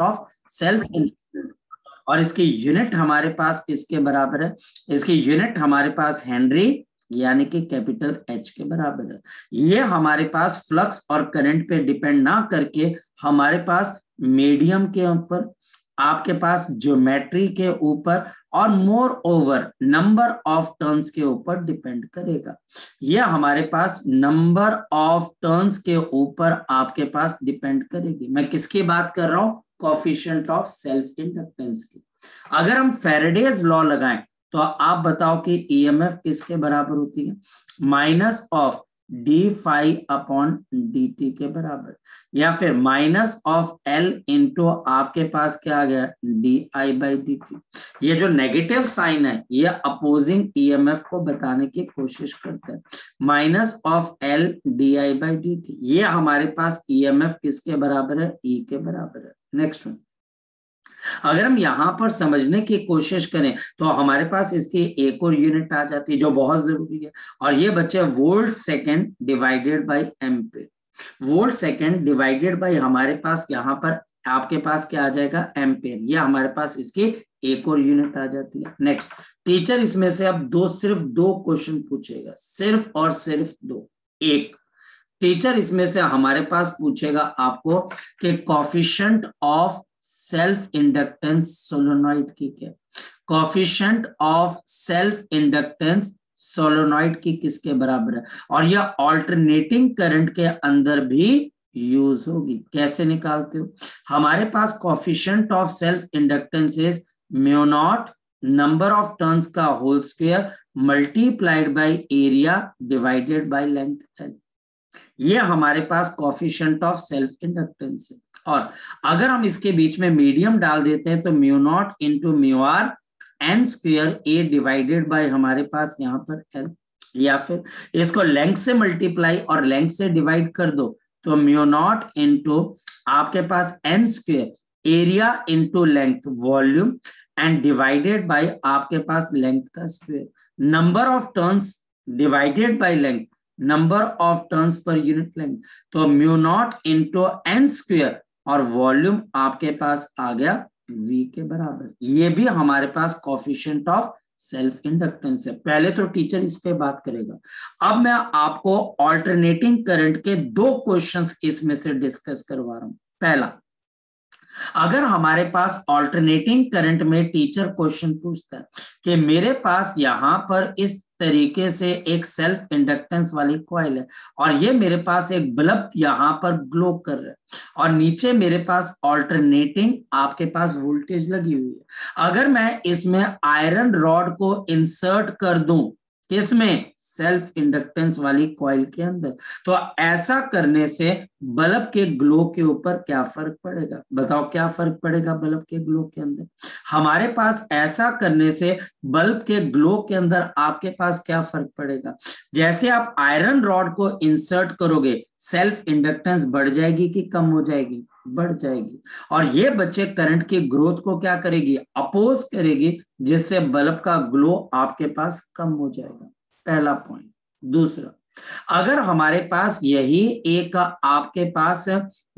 Of self inductance, और इसकी unit हमारे पास किसके बराबर है, इसकी यूनिट हमारे पास हेनरी यानी कि कैपिटल H के बराबर है। ये हमारे पास फ्लक्स और करंट पे डिपेंड ना करके हमारे पास मीडियम के ऊपर, आपके पास ज्योमेट्री के ऊपर और more over number of turns के ऊपर डिपेंड करेगा। यह हमारे पास नंबर ऑफ टर्न्स के ऊपर आपके पास डिपेंड करेगी। मैं किसकी बात कर रहा हूं, कोएफिशिएंट ऑफ सेल्फ इंडक्टेंस की। अगर हम फैराडेज लॉ लगाएं तो आप बताओ कि ईएमएफ किसके बराबर होती है, minus of D phi upon D T के बराबर, या फिर माइनस ऑफ एल इंटू आपके पास क्या आ गया D I by D T. ये जो नेगेटिव साइन है ये अपोजिंग ईएमएफ को बताने की कोशिश करता है। Minus of L D I by D T, ये हमारे पास ईएमएफ किसके बराबर है, ई के बराबर है। नेक्स्ट वन, अगर हम यहां पर समझने की कोशिश करें तो हमारे पास इसकी एक और यूनिट आ जाती है जो बहुत जरूरी है, और ये बच्चे volt second divided by ampere. Volt second divided by हमारे पास यहाँ पर आपके पास क्या आ जाएगा, एम्पीयर। ये हमारे पास इसकी एक और यूनिट आ जाती है। नेक्स्ट, टीचर इसमें से अब सिर्फ दो क्वेश्चन पूछेगा, सिर्फ और सिर्फ दो। एक टीचर इसमें से हमारे पास पूछेगा आपको कि coefficient of self inductance solenoid की क्या, coefficient of self inductance solenoid की किसके बराबर है, और यह ऑल्टरनेटिंग करंट के अंदर भी यूज होगी। कैसे निकालते हो, हमारे पास coefficient of self inductance is mu naught number of turns का whole square multiplied by area divided by length L. ये हमारे पास कोएफिशिएंट ऑफ सेल्फ इंडक्टेंस है। और अगर हम इसके बीच में मीडियम डाल देते हैं तो mu naught into mu R N square A divided by हमारे पास यहाँ पर एल, या फिर इसको लेंथ से मल्टीप्लाई और लेंथ से डिवाइड कर दो तो म्यू नॉट इंटू आपके पास N square area into length volume and divided by आपके पास लेंथ का square, number of turns divided by length, number of turns per unit length, तो mu naught into N square और volume आपके पास आ गया V के बराबर। ये भी हमारे पास कोएफिशिएंट ऑफ सेल्फ इंडक्टेंस है। पहले तो टीचर इस पे बात करेगा। अब मैं आपको ऑल्टरनेटिंग करंट के दो क्वेश्चंस इसमें से डिस्कस करवा रहा हूं। पहला, अगर हमारे पास ऑल्टरनेटिंग करंट में टीचर क्वेश्चन पूछता है कि मेरे पास यहां पर इस तरीके से एक सेल्फ इंडक्टेंस वाली कॉइल है और ये मेरे पास एक बल्ब यहां पर ग्लो कर रहा है और नीचे मेरे पास ऑल्टरनेटिंग आपके पास वोल्टेज लगी हुई है। अगर मैं इसमें आयरन रॉड को इंसर्ट कर दूं, किसमें, सेल्फ इंडक्टेंस वाली कॉइल के अंदर, तो ऐसा करने से बल्ब के ग्लो के ऊपर क्या फर्क पड़ेगा, बताओ क्या फर्क पड़ेगा बल्ब के ग्लो के अंदर। हमारे पास ऐसा करने से बल्ब के ग्लो के अंदर आपके पास क्या फर्क पड़ेगा, जैसे आप आयरन रॉड को इंसर्ट करोगे सेल्फ इंडक्टेंस बढ़ जाएगी कि कम हो जाएगी, बढ़ जाएगी, और ये बच्चे करंट की ग्रोथ को क्या करेगी, अपोज करेगी, जिससे बल्ब का ग्लो आपके पास कम हो जाएगा। पहला पॉइंट। दूसरा, अगर हमारे पास यही एक आपके पास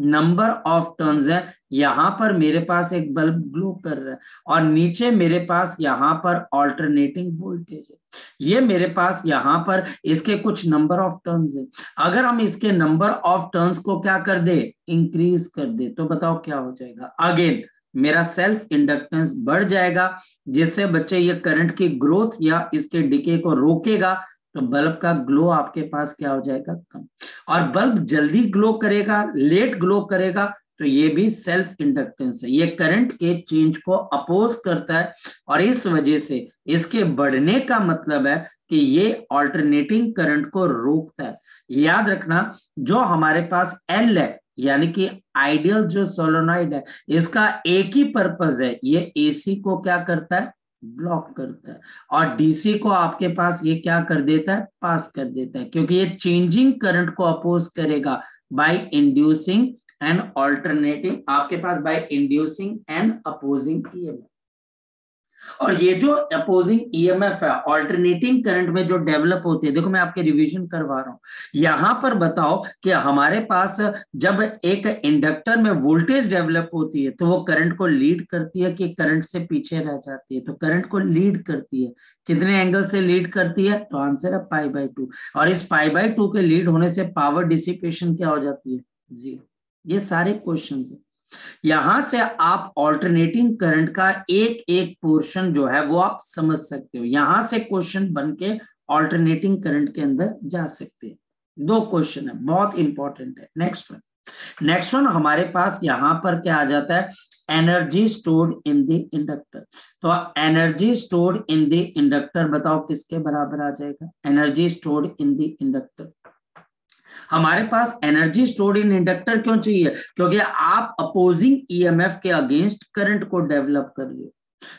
नंबर ऑफ टर्न्स है, यहां पर मेरे पास एक बल्ब ग्लो कर रहा है और नीचे मेरे पास यहां पर ऑल्टरनेटिंग वोल्टेज है, ये मेरे पास यहां पर इसके कुछ नंबर ऑफ टर्न्स है। अगर हम इसके नंबर ऑफ टर्न्स को क्या कर दे, इंक्रीज कर दे, तो बताओ क्या हो जाएगा, अगेन मेरा सेल्फ इंडक्टेंस बढ़ जाएगा, जिससे बच्चे ये करंट की ग्रोथ या इसके डिके को रोकेगा, तो बल्ब का ग्लो आपके पास क्या हो जाएगा, कम। और बल्ब जल्दी ग्लो करेगा, लेट ग्लो करेगा, तो ये भी सेल्फ इंडक्टेंस है, ये करंट के चेंज को अपोज करता है और इस वजह से इसके बढ़ने का मतलब है कि ये ऑल्टरनेटिंग करंट को रोकता है। याद रखना, जो हमारे पास एल है यानी कि आइडियल जो सोलेनॉइड है, इसका एक ही पर्पस है, ये एसी को क्या करता है, ब्लॉक करता है, और डीसी को आपके पास ये क्या कर देता है, पास कर देता है, क्योंकि ये चेंजिंग करंट को अपोज करेगा बाय इंड्यूसिंग एंड ऑल्टरनेटिंग, आपके पास by inducing and opposing EMF. और ये जो अपोजिंग ईएमएफ है ऑल्टरनेटिंग करंट में जो डेवलप होती है, देखो मैं आपके रिवीजन करवा रहा हूं, यहां पर बताओ कि हमारे पास जब एक इंडक्टर में वोल्टेज डेवलप होती है तो वो करंट को लीड करती है कि करंट से पीछे रह जाती है? तो करंट को लीड करती है। कितने एंगल से लीड करती है? तो आंसर है π/2। और इस π/2 के लीड होने से पावर डिसिपेशन क्या हो जाती है? 0। ये सारे क्वेश्चन है। यहां से आप ऑल्टरनेटिंग करंट का एक एक पोर्शन जो है वो आप समझ सकते हो। यहां से क्वेश्चन बन के ऑल्टरनेटिंग करंट के अंदर जा सकते हैं। 2 क्वेश्चन है, बहुत इंपॉर्टेंट है। नेक्स्ट वन हमारे पास यहां पर क्या आ जाता है? Energy stored in the inductor. तो energy stored in the inductor बताओ किसके बराबर आ जाएगा? Energy stored in the inductor, हमारे पास एनर्जी स्टोर्ड इन इंडक्टर क्यों चाहिए? क्योंकि आप अपोजिंग ईएमएफ के अगेंस्ट करंट को डेवलप कर रहे हो।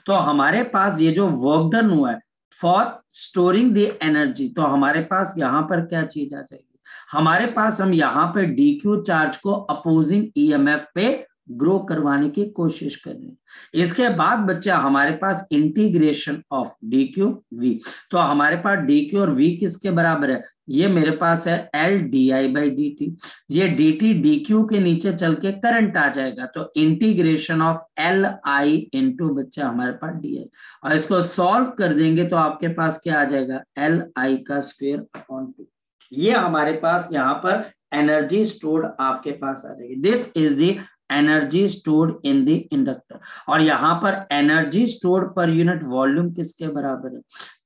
तो हमारे पास ये जो वर्क डन हुआ है फॉर स्टोरिंग द एनर्जी, तो हमारे पास यहां पर क्या चीज आ जाएगी? हमारे पास हम यहां पे डीक्यू चार्ज को अपोजिंग ईएमएफ पे ग्रो करवाने की कोशिश कर रहे हैं। इसके बाद बच्चा हमारे पास इंटीग्रेशन ऑफ डीक्यू वी, तो हमारे पास डीक्यू और वी किसके बराबर है? ये मेरे पास है L D I by D T. ये डी टी डी क्यू के नीचे चल के करंट आ जाएगा, तो integration of L I into बच्चा हमारे पास डी आई, और इसको सॉल्व कर देंगे तो आपके पास क्या आ जाएगा? एल आई का स्क्वायर अपॉन 2। ये हमारे पास यहाँ पर एनर्जी स्टोर्ड आपके पास आ जाएगी। This is the energy stored in the inductor. और यहां पर energy stored per unit volume किसके बराबर है?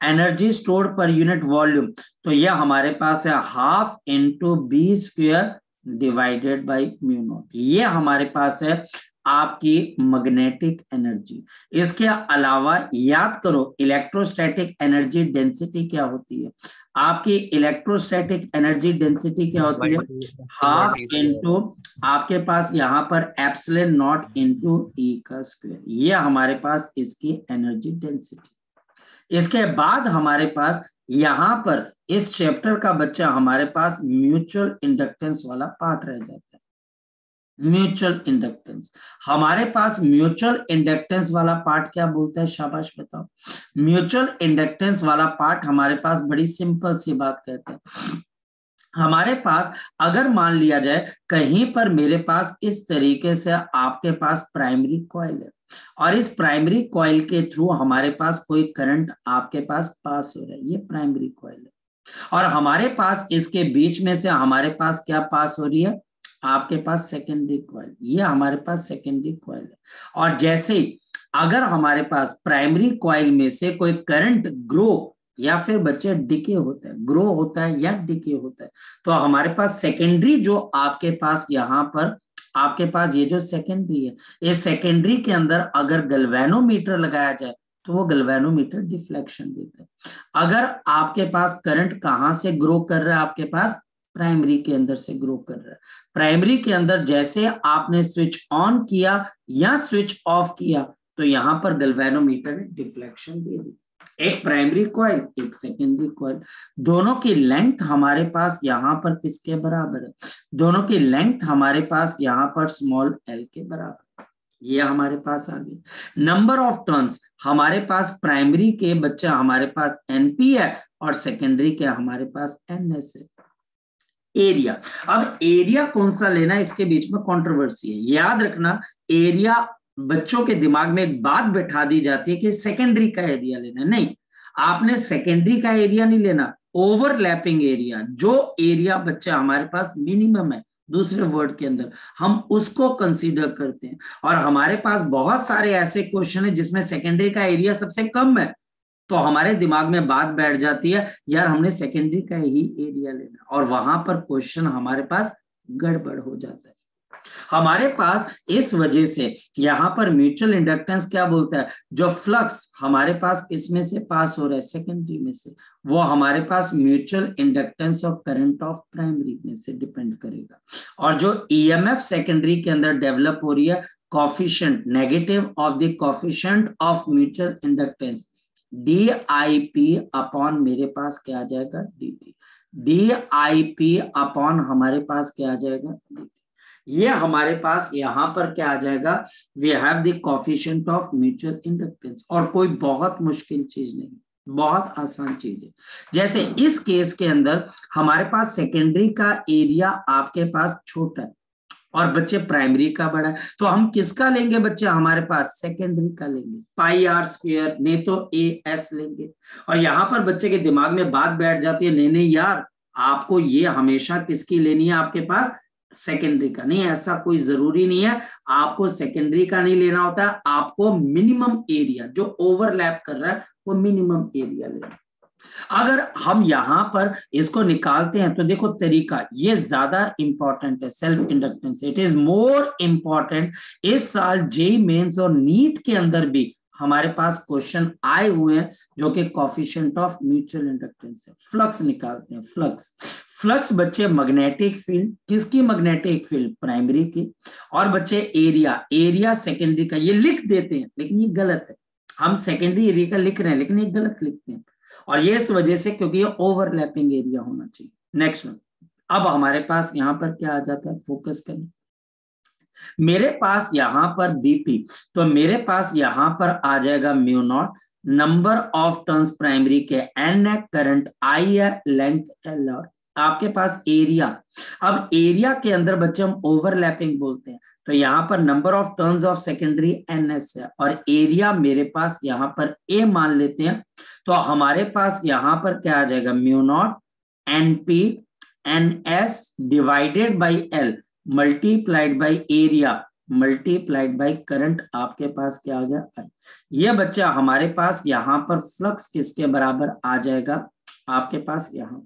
Energy stored per unit volume, तो यह हमारे पास है half into B square divided by mu naught. ये हमारे पास है आपकी मैग्नेटिक एनर्जी। इसके अलावा याद करो इलेक्ट्रोस्टैटिक एनर्जी डेंसिटी क्या होती है? आपकी इलेक्ट्रोस्टैटिक एनर्जी डेंसिटी क्या होती है? हाफ इंटू आपके पास यहाँ पर एप्सिलॉन नॉट इंटू ई का स्क्वायर। ये हमारे पास इसकी एनर्जी डेंसिटी। इसके बाद हमारे पास यहां पर इस चैप्टर का बच्चा हमारे पास म्यूचुअल इंडक्टेंस वाला पार्ट रह जाता है। म्यूचुअल इंडक्टेंस, हमारे पास म्यूचुअल इंडक्टेंस वाला पार्ट क्या बोलता है? शाबाश बताओ। म्यूचुअल इंडक्टेंस वाला पार्ट हमारे पास बड़ी सिंपल सी बात कहते हैं। हमारे पास अगर मान लिया जाए कहीं पर मेरे पास इस तरीके से आपके पास प्राइमरी कॉइल है और इस प्राइमरी कॉइल के थ्रू हमारे पास कोई करंट आपके पास पास हो रहा है, ये प्राइमरी कॉइल है। और हमारे पास इसके बीच में से हमारे पास क्या पास हो रही है? आपके पास सेकेंडरी कॉइल, ये हमारे पास सेकेंडरी कॉइल है। और जैसे अगर हमारे पास प्राइमरी कॉइल में से कोई करंट ग्रो या फिर बच्चे डिके होता है, ग्रो होता है या डिके होता है, तो हमारे पास सेकेंडरी जो आपके पास यहाँ पर आपके पास ये जो सेकेंडरी है, इस सेकेंडरी के अंदर अगर गैल्वेनोमीटर लगाया जाए तो वो गैल्वेनोमीटर डिफ्लेक्शन देता है। अगर आपके पास करंट कहां से ग्रो कर रहा है? आपके पास प्राइमरी के अंदर से ग्रो कर रहा है। प्राइमरी के अंदर जैसे आपने स्विच ऑन किया या स्विच ऑफ किया तो यहां पर गैल्वेनोमीटर ने डिफ्लेक्शन दे दी। एक प्राइमरी कॉइल, एक सेकेंडरी कॉइल, दोनों की लेंथ हमारे पास यहाँ पर किसके बराबर है? दोनों की लेंथ हमारे पास यहाँ पर स्मॉल एल के बराबर। ये हमारे पास आ गई। नंबर ऑफ टर्न्स हमारे पास प्राइमरी के बच्चा हमारे पास एनपी है और सेकेंडरी के हमारे पास एनएस है। एरिया, अब एरिया कौन सा लेना है इसके बीच में कंट्रोवर्सी है। याद रखना एरिया, बच्चों के दिमाग में एक बात बैठा दी जाती है कि सेकेंडरी का एरिया लेना, नहीं, आपने सेकेंडरी का एरिया नहीं लेना, ओवरलैपिंग एरिया, जो एरिया बच्चा हमारे पास मिनिमम है दूसरे वर्ड के अंदर हम उसको कंसीडर करते हैं। और हमारे पास बहुत सारे ऐसे क्वेश्चन है जिसमें सेकेंडरी का एरिया सबसे कम है, तो हमारे दिमाग में बात बैठ जाती है यार हमने सेकेंडरी का ही एरिया लेना, और वहां पर क्वेश्चन हमारे पास गड़बड़ हो जाता है। हमारे पास इस वजह से यहां पर म्यूचुअल इंडक्टेंस क्या बोलता है? जो फ्लक्स हमारे पास किसमें से पास हो रहा है? सेकेंडरी में से, वो हमारे पास mutual inductance of current of primary में से डिपेंड करेगा। और जो ईएमएफ सेकेंडरी के अंदर डेवलप हो रही है, coefficient negative of the coefficient of mutual inductance D I P upon मेरे पास क्या आ जाएगा? D T. D I P upon हमारे पास क्या आ जाएगा? D T. ये हमारे पास यहाँ पर क्या आ जाएगा, we have the coefficient of mutual inductance. और कोई बहुत मुश्किल चीज नहीं, बहुत आसान चीज है। जैसे इस केस के अंदर हमारे पास सेकेंडरी का एरिया आपके पास छोटा है और बच्चे प्राइमरी का बड़ा है, तो हम किसका लेंगे बच्चे, हमारे पास सेकेंडरी का लेंगे, पाई आर स्क्वायर, नहीं तो ए एस लेंगे। और यहां पर बच्चे के दिमाग में बात बैठ जाती है, नहीं नहीं यार, आपको ये हमेशा किसकी लेनी है, आपके पास सेकेंडरी का। नहीं, ऐसा कोई जरूरी नहीं है, आपको सेकेंडरी का नहीं लेना होता है, आपको मिनिमम एरिया जो ओवरलैप कर रहा है वो मिनिमम एरिया लेना है। अगर हम यहां पर इसको निकालते हैं तो देखो तरीका ये ज्यादा इंपॉर्टेंट है, self inductance, it is more important. इस साल जेई मेंस और नीट के अंदर भी हमारे पास क्वेश्चन आए हुए हैं जो कि कोफिशिएंट ऑफ म्यूचुअल इंडक्टेंस है। फ्लक्स निकालते हैं, फ्लक्स। फ्लक्स बच्चे मैग्नेटिक फील्ड, किसकी मैग्नेटिक फील्ड, प्राइमरी की। और बच्चे एरिया, एरिया सेकेंडरी का, ये लिख देते हैं लेकिन ये गलत है, हम सेकेंडरी एरिया का लिख रहे हैं लेकिन ये गलत लिखते हैं, और ये इस वजह से क्योंकि ये ओवरलैपिंग एरिया होना चाहिए। नेक्स्ट वन, अब हमारे पास यहां पर क्या आ जाता है, फोकस करें। मेरे पास यहां पर बीपी, तो मेरे पास यहां पर आ जाएगा mu naught, number of turns primary के एन है, करंट आई है, लेंथ एल, और आपके पास एरिया। अब एरिया के अंदर बच्चे हम ओवरलैपिंग बोलते हैं, तो यहां पर number of turns of secondary N S है, और एरिया मेरे पास यहां पर ए मान लेते हैं। तो हमारे पास यहां पर क्या आ जाएगा, mu naught N P N S divided by L multiplied by area multiplied by current, आपके पास क्या आ गया। ये बच्चा हमारे पास यहां पर फ्लक्स किसके बराबर आ जाएगा, आपके पास यहां,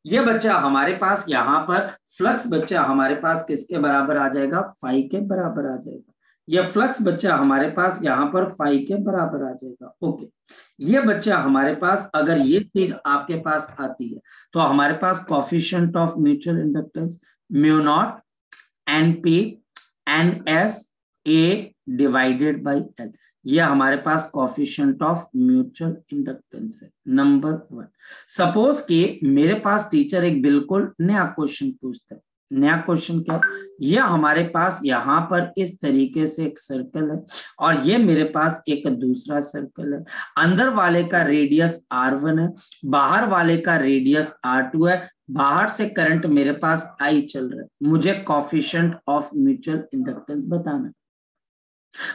ये बच्चा हमारे पास यहां पर फ्लक्स बच्चा हमारे पास किसके बराबर आ जाएगा, फाई के बराबर आ जाएगा। ये फ्लक्स बच्चा हमारे पास यहां पर फाई के बराबर आ जाएगा। ओके, ये बच्चा हमारे पास अगर ये चीज आपके पास आती है तो हमारे पास coefficient of mutual inductance mu naught N P N S A divided by L, ये हमारे पास कोफिशिएंट ऑफ म्यूचुअल इंडक्टेंस है, नंबर वन। सपोज कि मेरे पास टीचर एक बिल्कुल नया क्वेश्चन पूछता है, नया क्वेश्चन क्या, ये हमारे पास यहाँ पर इस तरीके से एक सर्कल है और ये मेरे पास एक दूसरा सर्कल है, अंदर वाले का रेडियस R1 है, बाहर वाले का रेडियस R2 है, बाहर से करंट मेरे पास I चल रहा है, मुझे कोफिशिएंट ऑफ म्यूचुअल इंडक्टेंस बताना,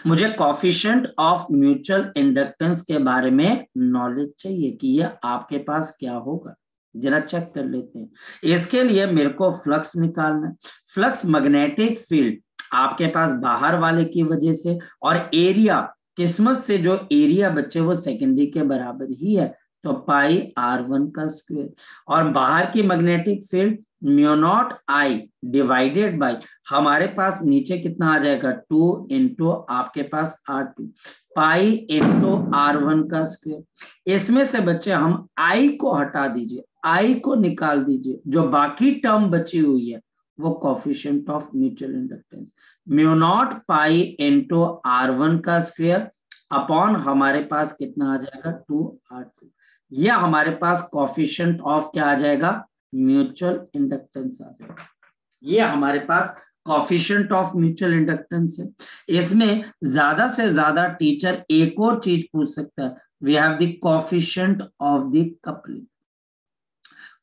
मुझे कोफिशिएंट ऑफ म्यूचुअल इंडक्टेंस के बारे में नॉलेज चाहिए कि ये आपके पास क्या होगा, जरा चेक कर लेते हैं। इसके लिए मेरे को फ्लक्स निकालना है, फ्लक्स मैग्नेटिक फील्ड आपके पास बाहर वाले की वजह से, और एरिया किस्मत से जो एरिया बच्चे वो सेकेंडरी के बराबर ही है, तो पाई R1 का स्क्वायर, और बाहर की magnetic field mu not I divided by, हमारे पास नीचे कितना आ जाएगा 2 इंटू आपके पास R2 पाई इंटू R1 का स्क्वायर। इसमें से बच्चे हम आई को हटा दीजिए, आई को निकाल दीजिए, जो बाकी टर्म बची हुई है वो coefficient of mutual inductance mu not pi into R1 का स्क्वायर अपॉन हमारे पास कितना आ जाएगा 2R2, यह हमारे पास कोफिशिएंट ऑफ क्या आ जाएगा, म्यूचुअल इंडक्टेंस आ जाएगा। ये हमारे पास कोफिशिएंट ऑफ म्यूचुअल इंडक्टेंस है। इसमें ज्यादा से ज्यादा टीचर एक और चीज पूछ सकता है, we have the coefficient of the coupling,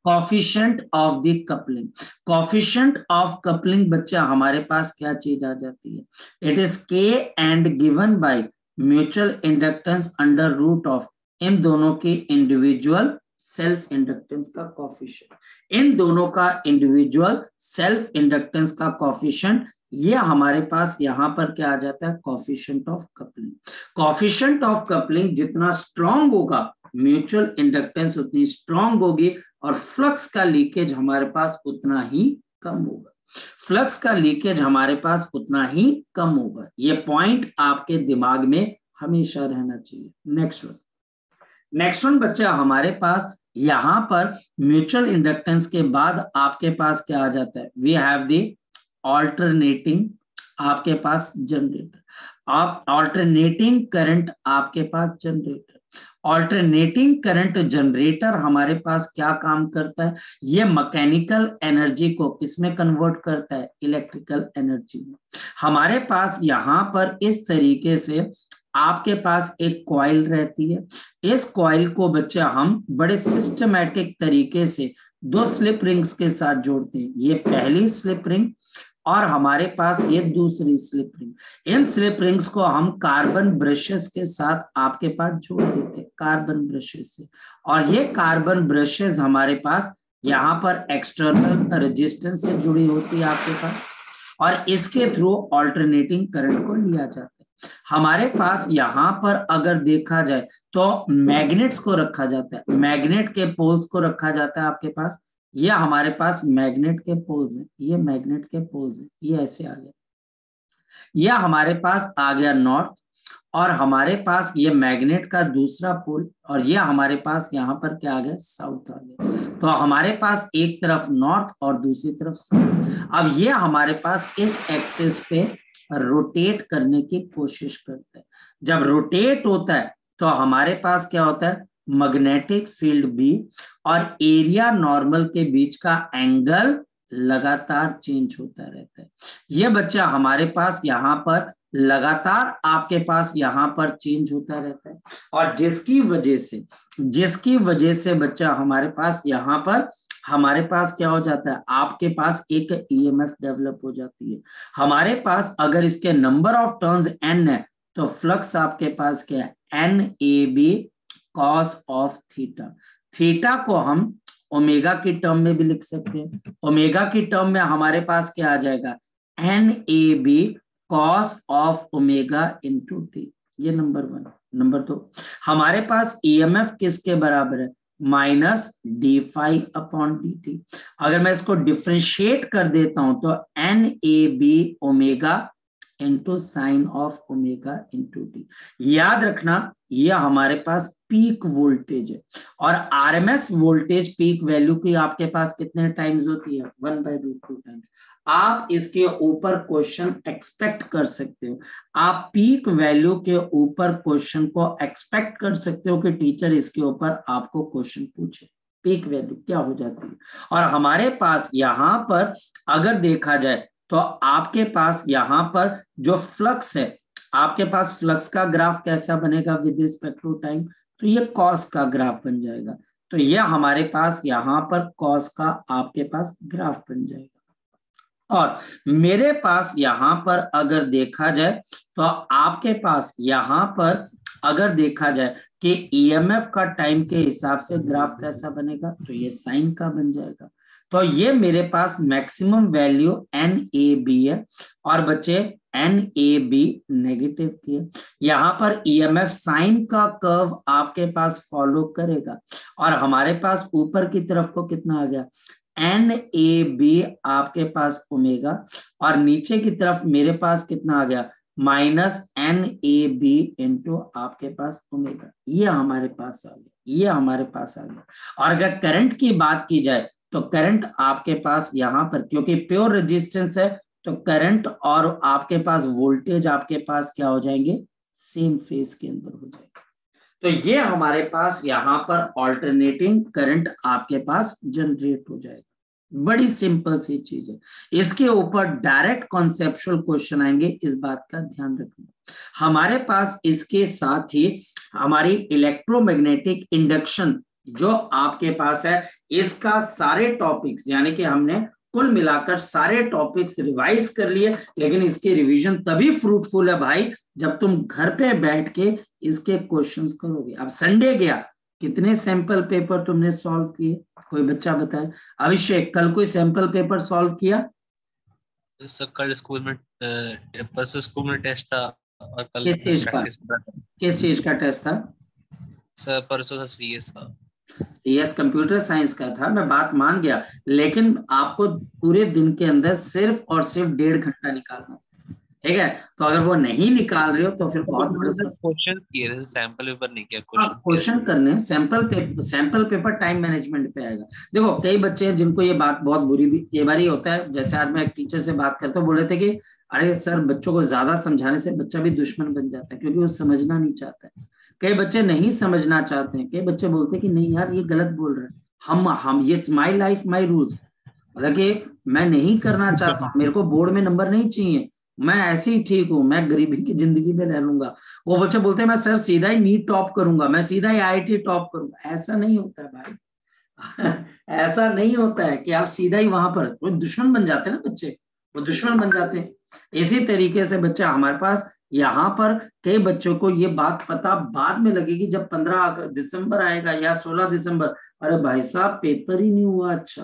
coefficient of the coupling, coefficient of coupling बच्चा हमारे पास क्या चीज आ जाती है, it is K and given by mutual inductance under root of इन दोनों की इंडिविजुअल सेल्फ इंडक्टेंस का कोफिशिएंट, इन दोनों का इंडिविजुअल सेल्फ इंडक्टेंस का कोफिशिएंट, ये हमारे पास यहां पर क्या आ जाता है, coefficient of coupling. Coefficient of coupling जितना स्ट्रांग होगा म्यूचुअल इंडक्टेंस उतनी स्ट्रांग होगी, और फ्लक्स का लीकेज हमारे पास उतना ही कम होगा, फ्लक्स का लीकेज हमारे पास उतना ही कम होगा। ये पॉइंट आपके दिमाग में हमेशा रहना चाहिए। नेक्स्ट वन बच्चा हमारे पास यहां पर म्यूचुअल इंडक्टेंस के बाद आपके पास क्या आ जाता है, वी हैव द ऑल्टरनेटिंग आपके पास जनरेटर, आप ऑल्टरनेटिंग करंट आपके पास जनरेटर, ऑल्टरनेटिंग करंट जनरेटर हमारे पास क्या काम करता है, ये मैकेनिकल एनर्जी को किसमें कन्वर्ट करता है, इलेक्ट्रिकल एनर्जी में। हमारे पास यहाँ पर इस तरीके से आपके पास एक कॉइल रहती है, इस कॉइल को बच्चे हम बड़े सिस्टमैटिक तरीके से दो स्लिप रिंग्स के साथ जोड़ते हैं। ये पहली स्लिप रिंग और हमारे पास ये दूसरी स्लिप रिंग। इन स्लिप रिंग्स को हम कार्बन ब्रशेस के साथ आपके पास जोड़ देते हैं, कार्बन ब्रशेस से। और ये कार्बन ब्रशेस हमारे पास यहाँ पर एक्सटर्नल रेजिस्टेंस से जुड़ी होती है आपके पास, और इसके थ्रू ऑल्टरनेटिंग करंट को लिया जाता है। हमारे पास यहाँ पर अगर देखा जाए तो मैग्नेट्स को रखा जाता है, मैग्नेट के पोल्स को रखा जाता है आपके पास। ये हमारे पास मैग्नेट के पोल्स हैं, ये मैग्नेट के पोल्स हैं, ये ऐसे आ गया। यह हमारे पास आ गया नॉर्थ, और हमारे पास ये मैग्नेट का दूसरा पोल, और ये हमारे पास यहाँ पर क्या आ गया, साउथ आ गया। तो हमारे पास एक तरफ नॉर्थ और दूसरी तरफ साउथ। अब ये हमारे पास इस एक्सिस पे रोटेट करने की कोशिश करता है। जब रोटेट होता है तो हमारे पास क्या होता है, मैग्नेटिक फील्ड बी और एरिया नॉर्मल के बीच का एंगल लगातार चेंज होता रहता है। ये बच्चा हमारे पास यहाँ पर लगातार आपके पास यहाँ पर चेंज होता रहता है, और जिसकी वजह से बच्चा हमारे पास यहाँ पर हमारे पास क्या हो जाता है, आपके पास एक ईएमएफ डेवलप हो जाती है। हमारे पास अगर इसके नंबर ऑफ टर्न्स n है तो फ्लक्स आपके पास क्या है, NAB cos of theta. Theta को हम ओमेगा की टर्म में भी लिख सकते हैं। ओमेगा की टर्म में हमारे पास क्या आ जाएगा, NAB cos of omega into T. ये नंबर 1। नंबर 2, हमारे पास ईएमएफ किसके बराबर है, -d∅ अपॉन dt। अगर मैं इसको डिफ्रेंशिएट कर देता हूं तो NAB omega into sine of omega into T. याद रखना ये हमारे पास पीक वोल्टेज है, और आरएमएस वोल्टेज पीक वैल्यू की आपके पास कितने टाइम्स होती है, 1/√2 टाइम्स। आप इसके ऊपर क्वेश्चन एक्सपेक्ट कर सकते हो, आप पीक वैल्यू के ऊपर क्वेश्चन को एक्सपेक्ट कर सकते हो कि टीचर इसके ऊपर आपको क्वेश्चन पूछे, पीक वैल्यू क्या हो जाती है। और हमारे पास यहाँ पर अगर देखा जाए तो आपके पास यहाँ पर जो फ्लक्स है, आपके पास फ्लक्स का ग्राफ कैसा बनेगा विद रिस्पेक्ट टू टाइम, तो ये कॉस का ग्राफ बन जाएगा। तो ये हमारे पास यहाँ पर कॉस का आपके पास ग्राफ बन जाएगा। और मेरे पास यहाँ पर अगर देखा जाए तो आपके पास यहाँ पर अगर देखा जाए कि ईएमएफ का टाइम के हिसाब से ग्राफ कैसा बनेगा, तो ये साइन का बन जाएगा। तो ये मेरे पास मैक्सिमम वैल्यू NAB है, और बच्चे NAB नेगेटिव की है। यहाँ पर ईएमएफ साइन का कर्व आपके पास फॉलो करेगा, और हमारे पास ऊपर की तरफ को कितना आ गया, NAB आपके पास ओमेगा, और नीचे की तरफ मेरे पास कितना आ गया, -NAB इंटू आपके पास ओमेगा। ये हमारे पास आ गया, ये हमारे पास आ गया। और अगर करंट की बात की जाए तो करंट आपके पास यहाँ पर, क्योंकि प्योर रेजिस्टेंस है, तो करंट और आपके पास वोल्टेज आपके पास क्या हो जाएंगे, सेम फेज के अंदर हो जाएगा। तो ये हमारे पास यहाँ पर ऑल्टरनेटिंग करंट आपके पास जनरेट हो जाएगा। बड़ी सिंपल सी चीज है, इसके ऊपर डायरेक्ट कॉन्सेप्चुअल क्वेश्चन आएंगे, इस बात का ध्यान रखना। हमारे पास इसके साथ ही हमारी इलेक्ट्रोमैग्नेटिक इंडक्शन जो आपके पास है, इसका सारे टॉपिक्स, यानी कि हमने कुल मिलाकर सारे टॉपिक्स रिवाइज कर लिए, लेकिन इसकी रिवीजन तभी फ्रूटफुल है भाई जब तुम घर पे बैठ के इसके क्वेश्चंस करोगे। अब संडे गया, कितने सैंपल पेपर तुमने सॉल्व किए, कोई बच्चा बताए। अभिषेक, कल कोई सैंपल पेपर सॉल्व किया? कल स्कूल में परसों स्कूल में टेस्ट था, और कल किस चीज का टेस्ट था सर? परसों था CS का। CS कंप्यूटर साइंस का था, मैं बात मान गया, लेकिन आपको पूरे दिन के अंदर सिर्फ और सिर्फ 1.5 घंटा निकालना, ठीक है। तो अगर वो नहीं निकाल रहे हो तो फिर बहुत क्वेश्चन किए, सैंपल पेपर नहीं किया, क्वेश्चन करने। सैंपल पेपर टाइम मैनेजमेंट पे आएगा। देखो कई बच्चे हैं जिनको ये बात बहुत बुरी भी कई बार ही होता है, जैसे आज मैं एक टीचर से बात करता हूँ, बोल रहे थे कि अरे सर बच्चों को ज्यादा समझाने से बच्चा भी दुश्मन बन जाता है, क्योंकि वो समझना नहीं चाहता है। कई बच्चे नहीं समझना चाहते हैं, कई बच्चे बोलते हैं कि नहीं यार ये गलत बोल रहे हैं, हम ये माई लाइफ माई रूल्स, देखिए मैं नहीं करना चाहता, मेरे को बोर्ड में नंबर नहीं चाहिए, मैं ऐसे ही ठीक हूँ, मैं गरीबी की जिंदगी में रह लूंगा। वो बच्चे बोलते हैं मैं सर सीधा ही नीट टॉप करूंगा, मैं सीधा ही आईआईटी टॉप करूंगा। ऐसा नहीं होता है भाई। ऐसा नहीं होता है कि आप सीधा ही वहां पर, वो दुश्मन बन जाते हैं ना बच्चे, वो दुश्मन बन जाते हैं। इसी तरीके से बच्चे हमारे पास यहाँ पर कई बच्चों को ये बात पता बाद में लगेगी जब 15 दिसंबर आएगा या 16 दिसंबर, अरे भाई साहब पेपर ही नहीं हुआ, अच्छा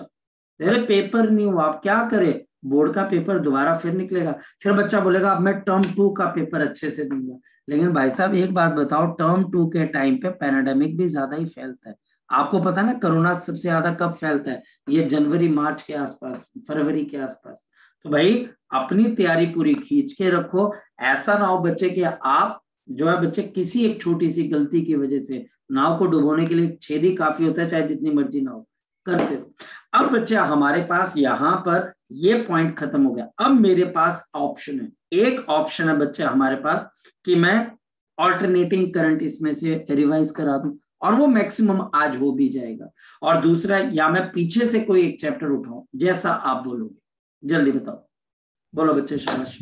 तेरे पेपर नहीं हुआ, आप क्या करें, बोर्ड का पेपर दोबारा फिर निकलेगा, फिर बच्चा बोलेगा अब मैं टर्म 2 का पेपर अच्छे से दूंगा। लेकिन भाई साहब एक बात बताओ, टर्म 2 के टाइम पे पैराडेमिक भी ज्यादा ही फैलता है। आपको पता है ना कोरोना सबसे ज्यादा कब फैलता है, ये जनवरी मार्च के आसपास, फरवरी के आसपास। तो भाई अपनी तैयारी पूरी खींच के रखो, ऐसा ना हो बच्चे कि आप जो है बच्चे किसी एक छोटी सी गलती की वजह से, नाव को डुबोने के लिए छेद ही काफी होता है, चाहे जितनी मर्जी नाव करते हो। अब बच्चे हमारे पास यहाँ पर ये पॉइंट खत्म हो गया, अब मेरे पास ऑप्शन है, एक ऑप्शन है बच्चे हमारे पास कि मैं ऑल्टरनेटिंग करंट इसमें से रिवाइज करा दूं, और वो मैक्सिमम आज हो भी जाएगा। और दूसरा, या मैं पीछे से कोई एक चैप्टर उठाऊं, जैसा आप बोलोगे, जल्दी बताओ, बोलो बच्चे शाबाश।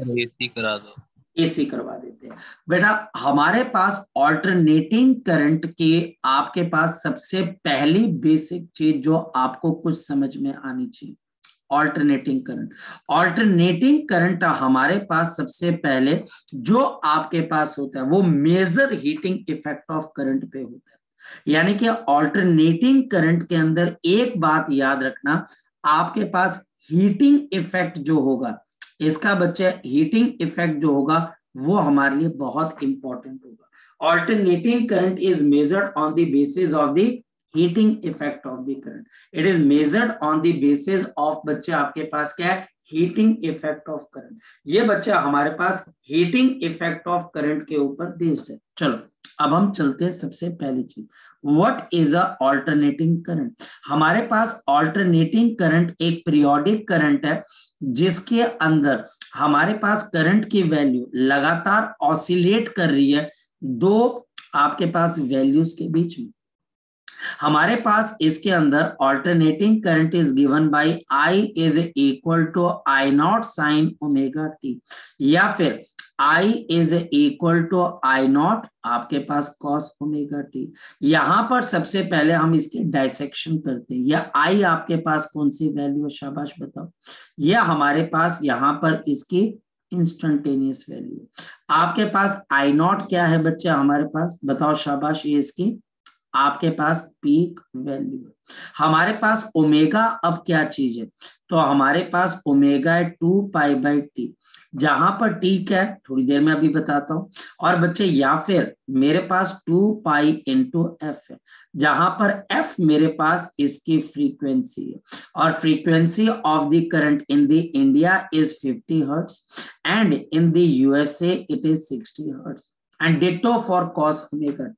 एसी करा दो। एसी करवा देते हैं बेटा। हमारे पास ऑल्टरनेटिंग करंट के आपके पास सबसे पहली बेसिक चीज जो आपको कुछ समझ में आनी चाहिए, ऑल्टरनेटिंग करंट। ऑल्टरनेटिंग करंट हमारे पास सबसे पहले जो आपके पास होता है वो major heating effect of current पे होता है। यानी कि ऑल्टरनेटिंग करंट के अंदर एक बात याद रखना, आपके पास हीटिंग इफेक्ट जो होगा, इसका बच्चे हीटिंग इफेक्ट जो होगा वो हमारे लिए बहुत इंपॉर्टेंट होगा। Alternating current is measured on the basis of the heating effect of the current, it is measured on the basis of बच्चे आपके पास क्या है, हीटिंग इफेक्ट ऑफ करंट। ये बच्चा हमारे पास हीटिंग इफेक्ट ऑफ करंट के ऊपर बेस्ड है। चलो अब हम चलते हैं सबसे पहली चीज, what is a alternating current. हमारे पास ऑल्टरनेटिंग करंट एक पीरियोडिक करंट है जिसके अंदर हमारे पास करंट की वैल्यू लगातार ऑसिलेट कर रही है दो आपके पास वैल्यूज के बीच में। हमारे पास इसके अंदर alternating current is given by I is equal to I naught sine omega t, या फिर I is equal to I naught आपके पास कॉस ओमेगा टी। यहां पर सबसे पहले हम इसके डायसेक्शन करते हैं, या आई आपके पास कौन सी वैल्यू है, शाबाश बताओ। यह हमारे पास यहां पर इसकी इंस्टेंटेनियस वैल्यू। आपके पास आई नॉट क्या है बच्चे हमारे पास, बताओ शाबाश, ये इसकी आपके पास पीक वैल्यू है। हमारे पास ओमेगा अब क्या चीज है, तो हमारे पास ओमेगा है 2π/t, जहां पर टी क्या है थोड़ी देर में अभी बताता हूं। और बच्चे या फिर मेरे पास 2π/f है, जहां पर f मेरे पास इसकी फ्रीक्वेंसी है, और frequency of the current in the India is 50 hertz and in the USA it is 60 hertz and ditto for cos omega T.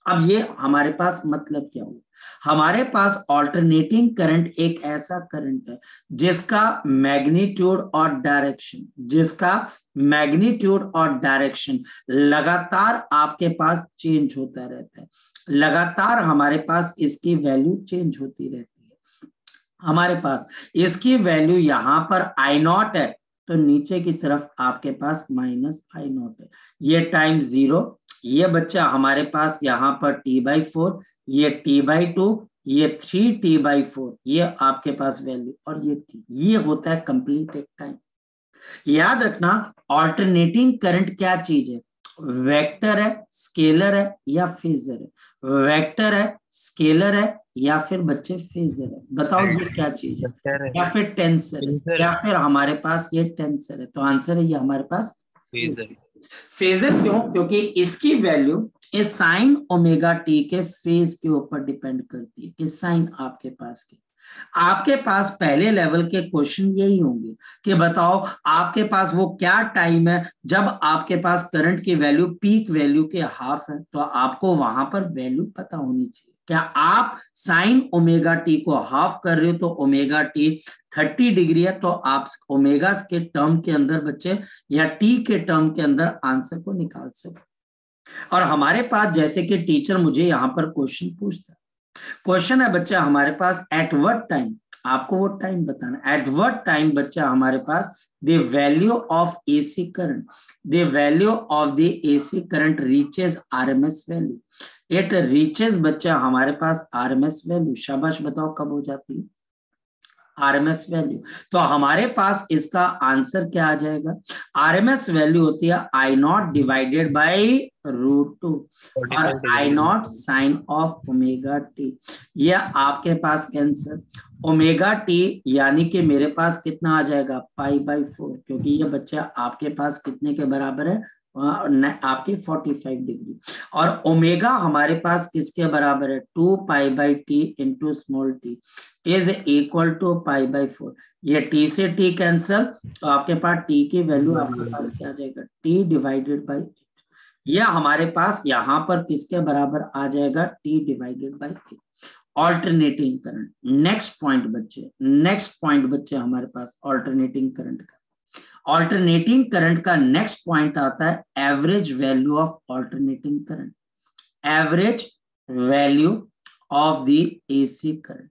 अब ये हमारे पास मतलब क्या हुआ, हमारे पास ऑल्टरनेटिंग करंट एक ऐसा करंट है जिसका मैग्नीट्यूड और डायरेक्शन लगातार आपके पास चेंज होता रहता है, लगातार हमारे पास इसकी वैल्यू चेंज होती रहती है। हमारे पास इसकी वैल्यू यहां पर आई नॉट है, तो नीचे की तरफ आपके पास -I0 है, ये टाइम 0, ये बच्चा हमारे पास यहाँ पर t/4, ये t/2, ये 3t/4, ये आपके पास वैल्यू, और ये t, ये होता है कंप्लीट एक टाइम। याद रखना ऑल्टरनेटिंग करंट क्या चीज है, वेक्टर है, स्केलर है या फेजर है, वेक्टर है, स्केलर है या फिर बच्चे फेजर है, बताओ ये क्या चीज है, या फिर टेंसर है, या फिर हमारे पास ये टेंसर है, तो आंसर है ये हमारे पास फेजर। फेजर क्यों, क्योंकि इसकी वैल्यू इस साइन ओमेगा टी के फेज के ऊपर डिपेंड करती है, कि साइन आपके पास के, आपके पास पहले लेवल के क्वेश्चन यही होंगे कि बताओ आपके पास वो क्या टाइम है जब आपके पास करंट की वैल्यू पीक वैल्यू के हाफ है, तो आपको वहां पर वैल्यू पता होनी चाहिए। क्या आप साइन ओमेगा टी को हाफ कर रहे हो तो ओमेगा टी 30 डिग्री है, तो आप ओमेगा के टर्म के अंदर बच्चे या टी के टर्म के अंदर आंसर को निकाल सकते। और हमारे पास जैसे कि टीचर मुझे यहाँ पर क्वेश्चन पूछता है, क्वेश्चन है बच्चा हमारे पास एट व्हाट टाइम, आपको वो टाइम बताना, एट व्हाट टाइम बच्चा हमारे पास the value of AC current, the value of the AC current reaches RMS value, it reaches बच्चा हमारे पास आरएमएस वैल्यू। शाबाश, बताओ कब हो जाती है आरएमएस वैल्यू। तो हमारे पास इसका आंसर क्या आ जाएगा, आरएमएस वैल्यू होती है आई नॉट डिवाइडेड बाई √2 और 45 I degree. Naught sine of omega t. ये आपके पास कैंसर ओमेगा टी यानी कि मेरे पास कितना आ जाएगा π/4, क्योंकि ये बच्चा आपके पास कितने के बराबर है आपके 45 डिग्री, और ओमेगा हमारे पास किसके बराबर है 2π/t into small t is equal to π/4। ये t से t कैंसल, तो आपके पास t की वैल्यू आपके पास क्या आ जाएगा t डिवाइडेड बाई, यह हमारे पास यहाँ पर किसके बराबर आ जाएगा t divided by 8। Alternating current, next point बच्चे हमारे पास ऑल्टरनेटिंग करंट का, ऑल्टरनेटिंग करंट का नेक्स्ट पॉइंट आता है average value of alternating current, average value of the AC current.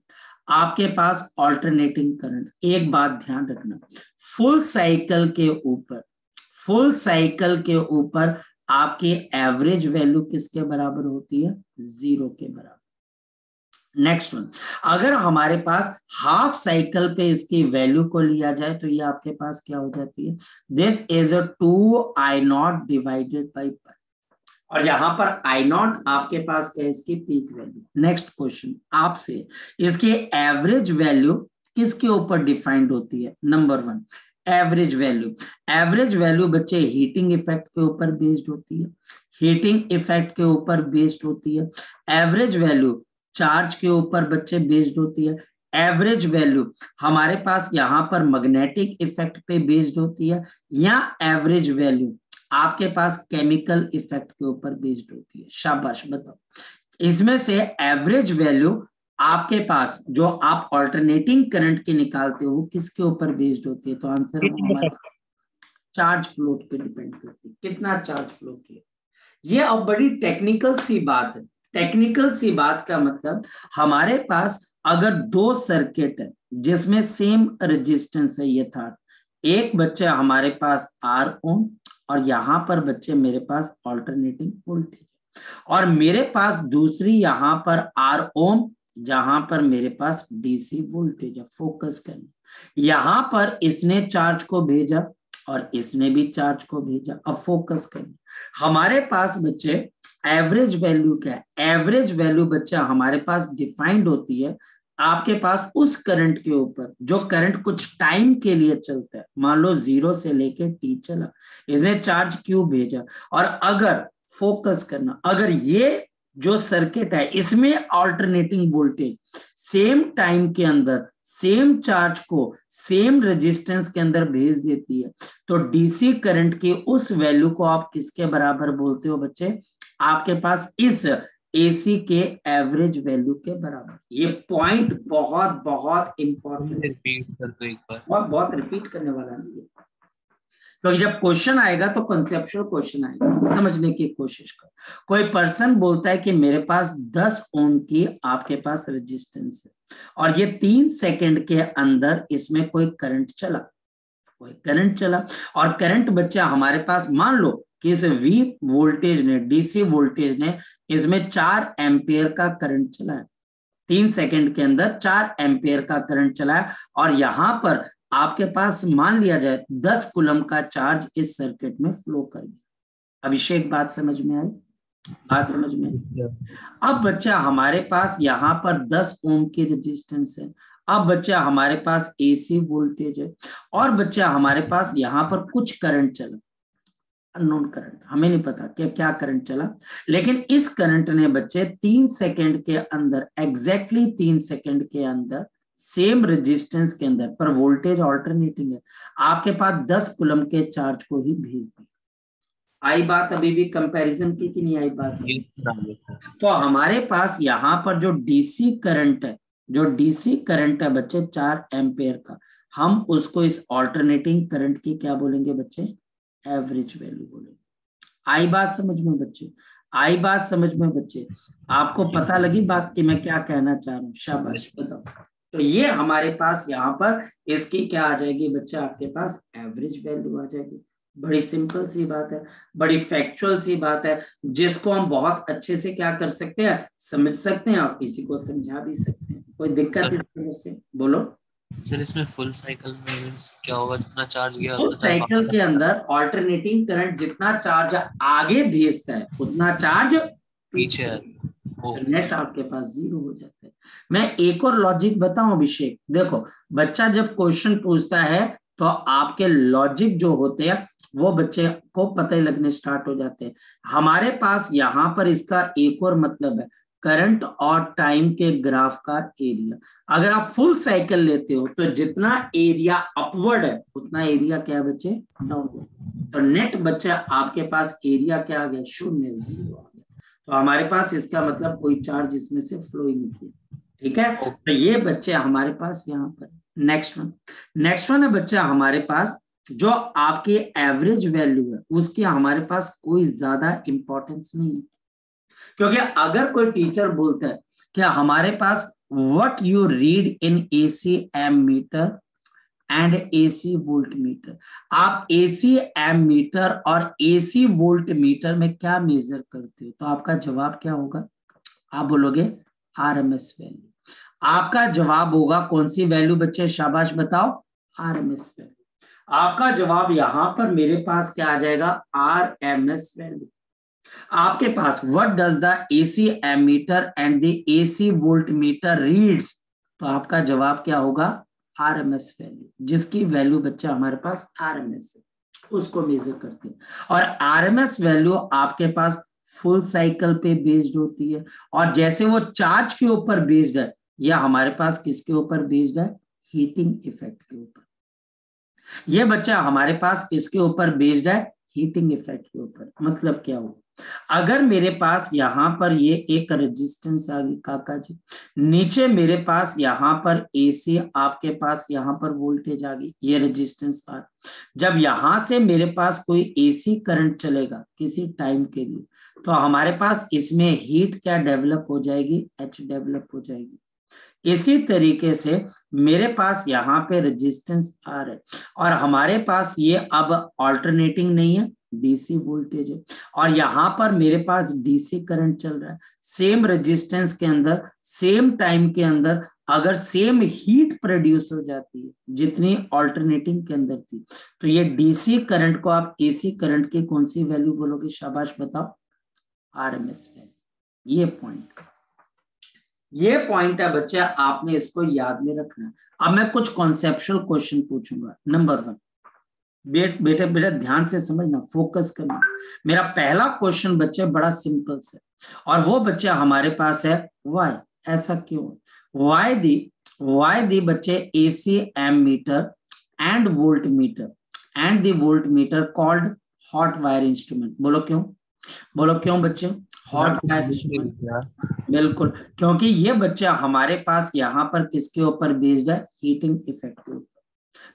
आपके पास ऑल्टरनेटिंग करंट, एक बात ध्यान रखना, फुल साइकिल के ऊपर आपकी एवरेज वैल्यू किसके बराबर होती है 0 के बराबर। नेक्स्ट वन, अगर हमारे पास हाफ साइकिल पे इसकी वैल्यू को लिया जाए तो ये आपके पास क्या हो जाती है, this is a 2I0 divided by pi, और यहां पर I0 आपके पास क्या है इसकी पीक वैल्यू। नेक्स्ट क्वेश्चन आपसे, इसकी एवरेज वैल्यू किसके ऊपर डिफाइंड होती है, नंबर 1 एवरेज वैल्यू बच्चे हीटिंग इफेक्ट के ऊपर बेस्ड होती है, एवरेज वैल्यू चार्ज के ऊपर बच्चे बेस्ड होती है, एवरेज वैल्यू हमारे पास यहाँ पर मैग्नेटिक इफेक्ट पे बेस्ड होती है, या एवरेज वैल्यू आपके पास केमिकल इफेक्ट के ऊपर बेस्ड होती है। शाबाश, बताओ इसमें से एवरेज वैल्यू आपके पास जो आप ऑल्टरनेटिंग करंट की निकालते हो किसके ऊपर बेस्ड होती है, तो आंसर हमारा चार्ज फ्लोट पे डिपेंड करती है, कितना चार्ज फ्लो किया। ये अब बड़ी टेक्निकल सी बात है, टेक्निकल सी बात का मतलब हमारे पास अगर 2 सर्किट है जिसमें सेम रेजिस्टेंस है यथार्थ, एक बच्चे हमारे पास R ओम और यहाँ पर बच्चे मेरे पास ऑल्टरनेटिंग वोल्टेज, और मेरे पास दूसरी यहाँ पर R ओम जहां पर मेरे पास DC वोल्टेज है। फोकस करना, यहाँ पर इसने चार्ज को भेजा और इसने भी चार्ज को भेजा। अब फोकस करना, हमारे पास बच्चे एवरेज वैल्यू क्या है, एवरेज वैल्यू बच्चा हमारे पास डिफाइंड होती है आपके पास उस करंट के ऊपर जो करंट कुछ टाइम के लिए चलता है, मान लो 0 से लेके t चला, इसने चार्ज क्यों भेजा, और अगर फोकस करना, अगर ये जो सर्किट है इसमें ऑल्टरनेटिंग वोल्टेज सेम टाइम के अंदर सेम चार्ज को सेम रेजिस्टेंस के अंदर भेज देती है, तो डीसी करंट की उस वैल्यू को आप किसके बराबर बोलते हो बच्चे, आपके पास इस एसी के एवरेज वैल्यू के बराबर। ये पॉइंट बहुत बहुत इंपॉर्टेंट, रिपीट कर दो एक बार। बहुत रिपीट करने वाला नहीं है, क्योंकि जब क्वेश्चन आएगा तो कंसेप्चुअल क्वेश्चन आएगा, समझने की कोशिश कर। कोई पर्सन बोलता है कि मेरे पास 10 ओम की आपके पास रेजिस्टेंस है और ये 3 सेकंड के अंदर इसमें कोई करंट चला, और करंट बच्चा हमारे पास मान लो कि इस वी वोल्टेज ने, डीसी वोल्टेज ने इसमें 4 एम्पियर का करंट चलाया, 3 सेकंड के अंदर 4 एम्पियर का करंट चलाया, और यहां पर आपके पास मान लिया जाए 10 कूलम का चार्ज इस सर्किट में फ्लो कर गया। अभिषेक बात समझ में आई? अब बच्चा हमारे पास यहाँ पर 10 ओम की रेजिस्टेंस है, अब बच्चा हमारे पास एसी वोल्टेज है, और बच्चा हमारे पास यहाँ पर कुछ करंट चला, अननोन करंट, हमें नहीं पता क्या करंट चला, लेकिन इस करंट ने बच्चे 3 सेकंड के अंदर, एग्जैक्टली 3 सेकंड के अंदर सेम रेजिस्टेंस के अंदर, पर वोल्टेज ऑल्टरनेटिंग है, आपके पास 10 कूलम के चार्ज को ही भेज दिया। आई बात अभी भी कंपैरिजन की कि नहीं आई बात? तो हमारे पास यहाँ पर जो डीसी करंट है बच्चे 4 एम्पियर का, हम उसको इस ऑल्टरनेटिंग करंट की क्या बोलेंगे बच्चे, एवरेज वैल्यू बोलेंगे। आई बात समझ में बच्चे, आई बात समझ में बच्चे, आपको पता लगी बात कि मैं क्या कहना चाह रहा हूँ? शाबाश, बताओ। तो ये हमारे पास यहाँ पर इसकी क्या आ जाएगी बच्चे, आपके पास एवरेज वैल्यू आ जाएगी। बड़ी सिंपल सी बात है, बड़ी फैक्चुअल सी बात है, जिसको हम बहुत अच्छे से क्या कर सकते हैं, समझ सकते हैं, और किसी को समझा भी सकते हैं। कोई दिक्कत इस तरह से? बोलो सर इसमें फुल साइकिल में मींस क्या होगा, जितना चार्ज गया उस उतना टाइम साइकिल के अंदर ऑल्टरनेटिंग करंट जितना चार्ज आगे भेजता है उतना चार्ज पीछे है। नेट आपके पास जीरो हो जाता है। मैं एक और लॉजिक बताऊं अभिषेक, देखो बच्चा जब क्वेश्चन पूछता है तो आपके लॉजिक जो होते हैं वो बच्चे को पता ही लगने स्टार्ट हो जाते हैं। हमारे पास यहाँ पर इसका एक और मतलब है, करंट और टाइम के ग्राफ का एरिया। अगर आप फुल साइकिल लेते हो तो जितना एरिया अपवर्ड है उतना एरिया क्या है बच्चे, डाउनवर्ड। तो नेट बच्चा आपके पास एरिया क्या आ गया, शून्य, जीरो आ गया। तो हमारे पास इसका मतलब कोई चार्ज इसमें से फ्लो ही नहीं किया। ठीक है, तो ये बच्चे हमारे पास यहाँ पर। नेक्स्ट वन है बच्चा हमारे पास जो आपकी एवरेज वैल्यू है उसकी हमारे पास कोई ज्यादा इंपॉर्टेंस नहीं है। क्योंकि अगर कोई टीचर बोलता है कि हमारे पास what you read in AC ammeter and AC volt meter, आप एसी एमीटर और एसी वोल्ट मीटर में क्या मेजर करते हो, तो आपका जवाब क्या होगा, आप बोलोगे आरएमएस वैल्यू। आपका जवाब होगा कौन सी वैल्यू बच्चे, शाबाश बताओ, आरएमएस वैल्यू। आपका जवाब यहां पर मेरे पास क्या आ जाएगा, आरएमएस वैल्यू। आपके पास what does the AC ammeter and the AC volt meter reads, तो आपका जवाब क्या होगा, आरएमएस वैल्यू। जिसकी वैल्यू बच्चा हमारे पास आरएमएस है उसको मेजर करते हैं। और आरएमएस वैल्यू आपके पास फुल साइकिल पे बेस्ड होती है, और जैसे वो चार्ज के ऊपर बेस्ड है, यह हमारे पास किसके ऊपर बेस्ड है, हीटिंग इफेक्ट के ऊपर। ये बच्चा हमारे पास किसके ऊपर बेस्ड है, हीटिंग इफेक्ट के ऊपर। मतलब क्या हो, अगर मेरे पास यहाँ पर ये एक रेजिस्टेंस आ गई काका जी, नीचे मेरे पास यहाँ पर एसी, आपके पास यहाँ पर वोल्टेज आ गई, ये रेजिस्टेंस आ, जब यहां से मेरे पास कोई एसी करंट चलेगा किसी टाइम के लिए, तो हमारे पास इसमें हीट क्या डेवलप हो जाएगी, एच डेवलप हो जाएगी। इसी तरीके से मेरे पास यहाँ पे रेजिस्टेंस आर है, और हमारे पास ये अब ऑल्टरनेटिंग नहीं है, डीसी वोल्टेज है, और यहाँ पर मेरे पास डीसी करंट चल रहा है। सेम रेजिस्टेंस के अंदर सेम टाइम के अंदर अगर सेम हीट प्रोड्यूस हो जाती है जितनी ऑल्टरनेटिंग के अंदर थी, तो ये डीसी करंट को आप एसी करंट की कौन सी वैल्यू बोलोगे, शाबाश बताओ, आरएमएस वैल्यू। ये पॉइंट है बच्चे, आपने इसको याद में रखना। अब मैं कुछ कॉन्सेप्चुअल क्वेश्चन पूछूंगा। नंबर 1, बेटा बेटा ध्यान से समझना, फोकस करना। मेरा पहला क्वेश्चन बच्चे बड़ा सिंपल से, और वो बच्चे हमारे पास है वाई। ऐसा क्यों, वाई दी बच्चे AC ammeter and voltmeter called hot wire instrument. बोलो क्यों, बोलो क्यों बच्चे, हॉट वायर इंस्ट्रूमेंट। बिल्कुल, क्योंकि ये बच्चा हमारे पास यहाँ पर किसके ऊपर बेस्ड है, हीटिंग इफेक्ट के ऊपर।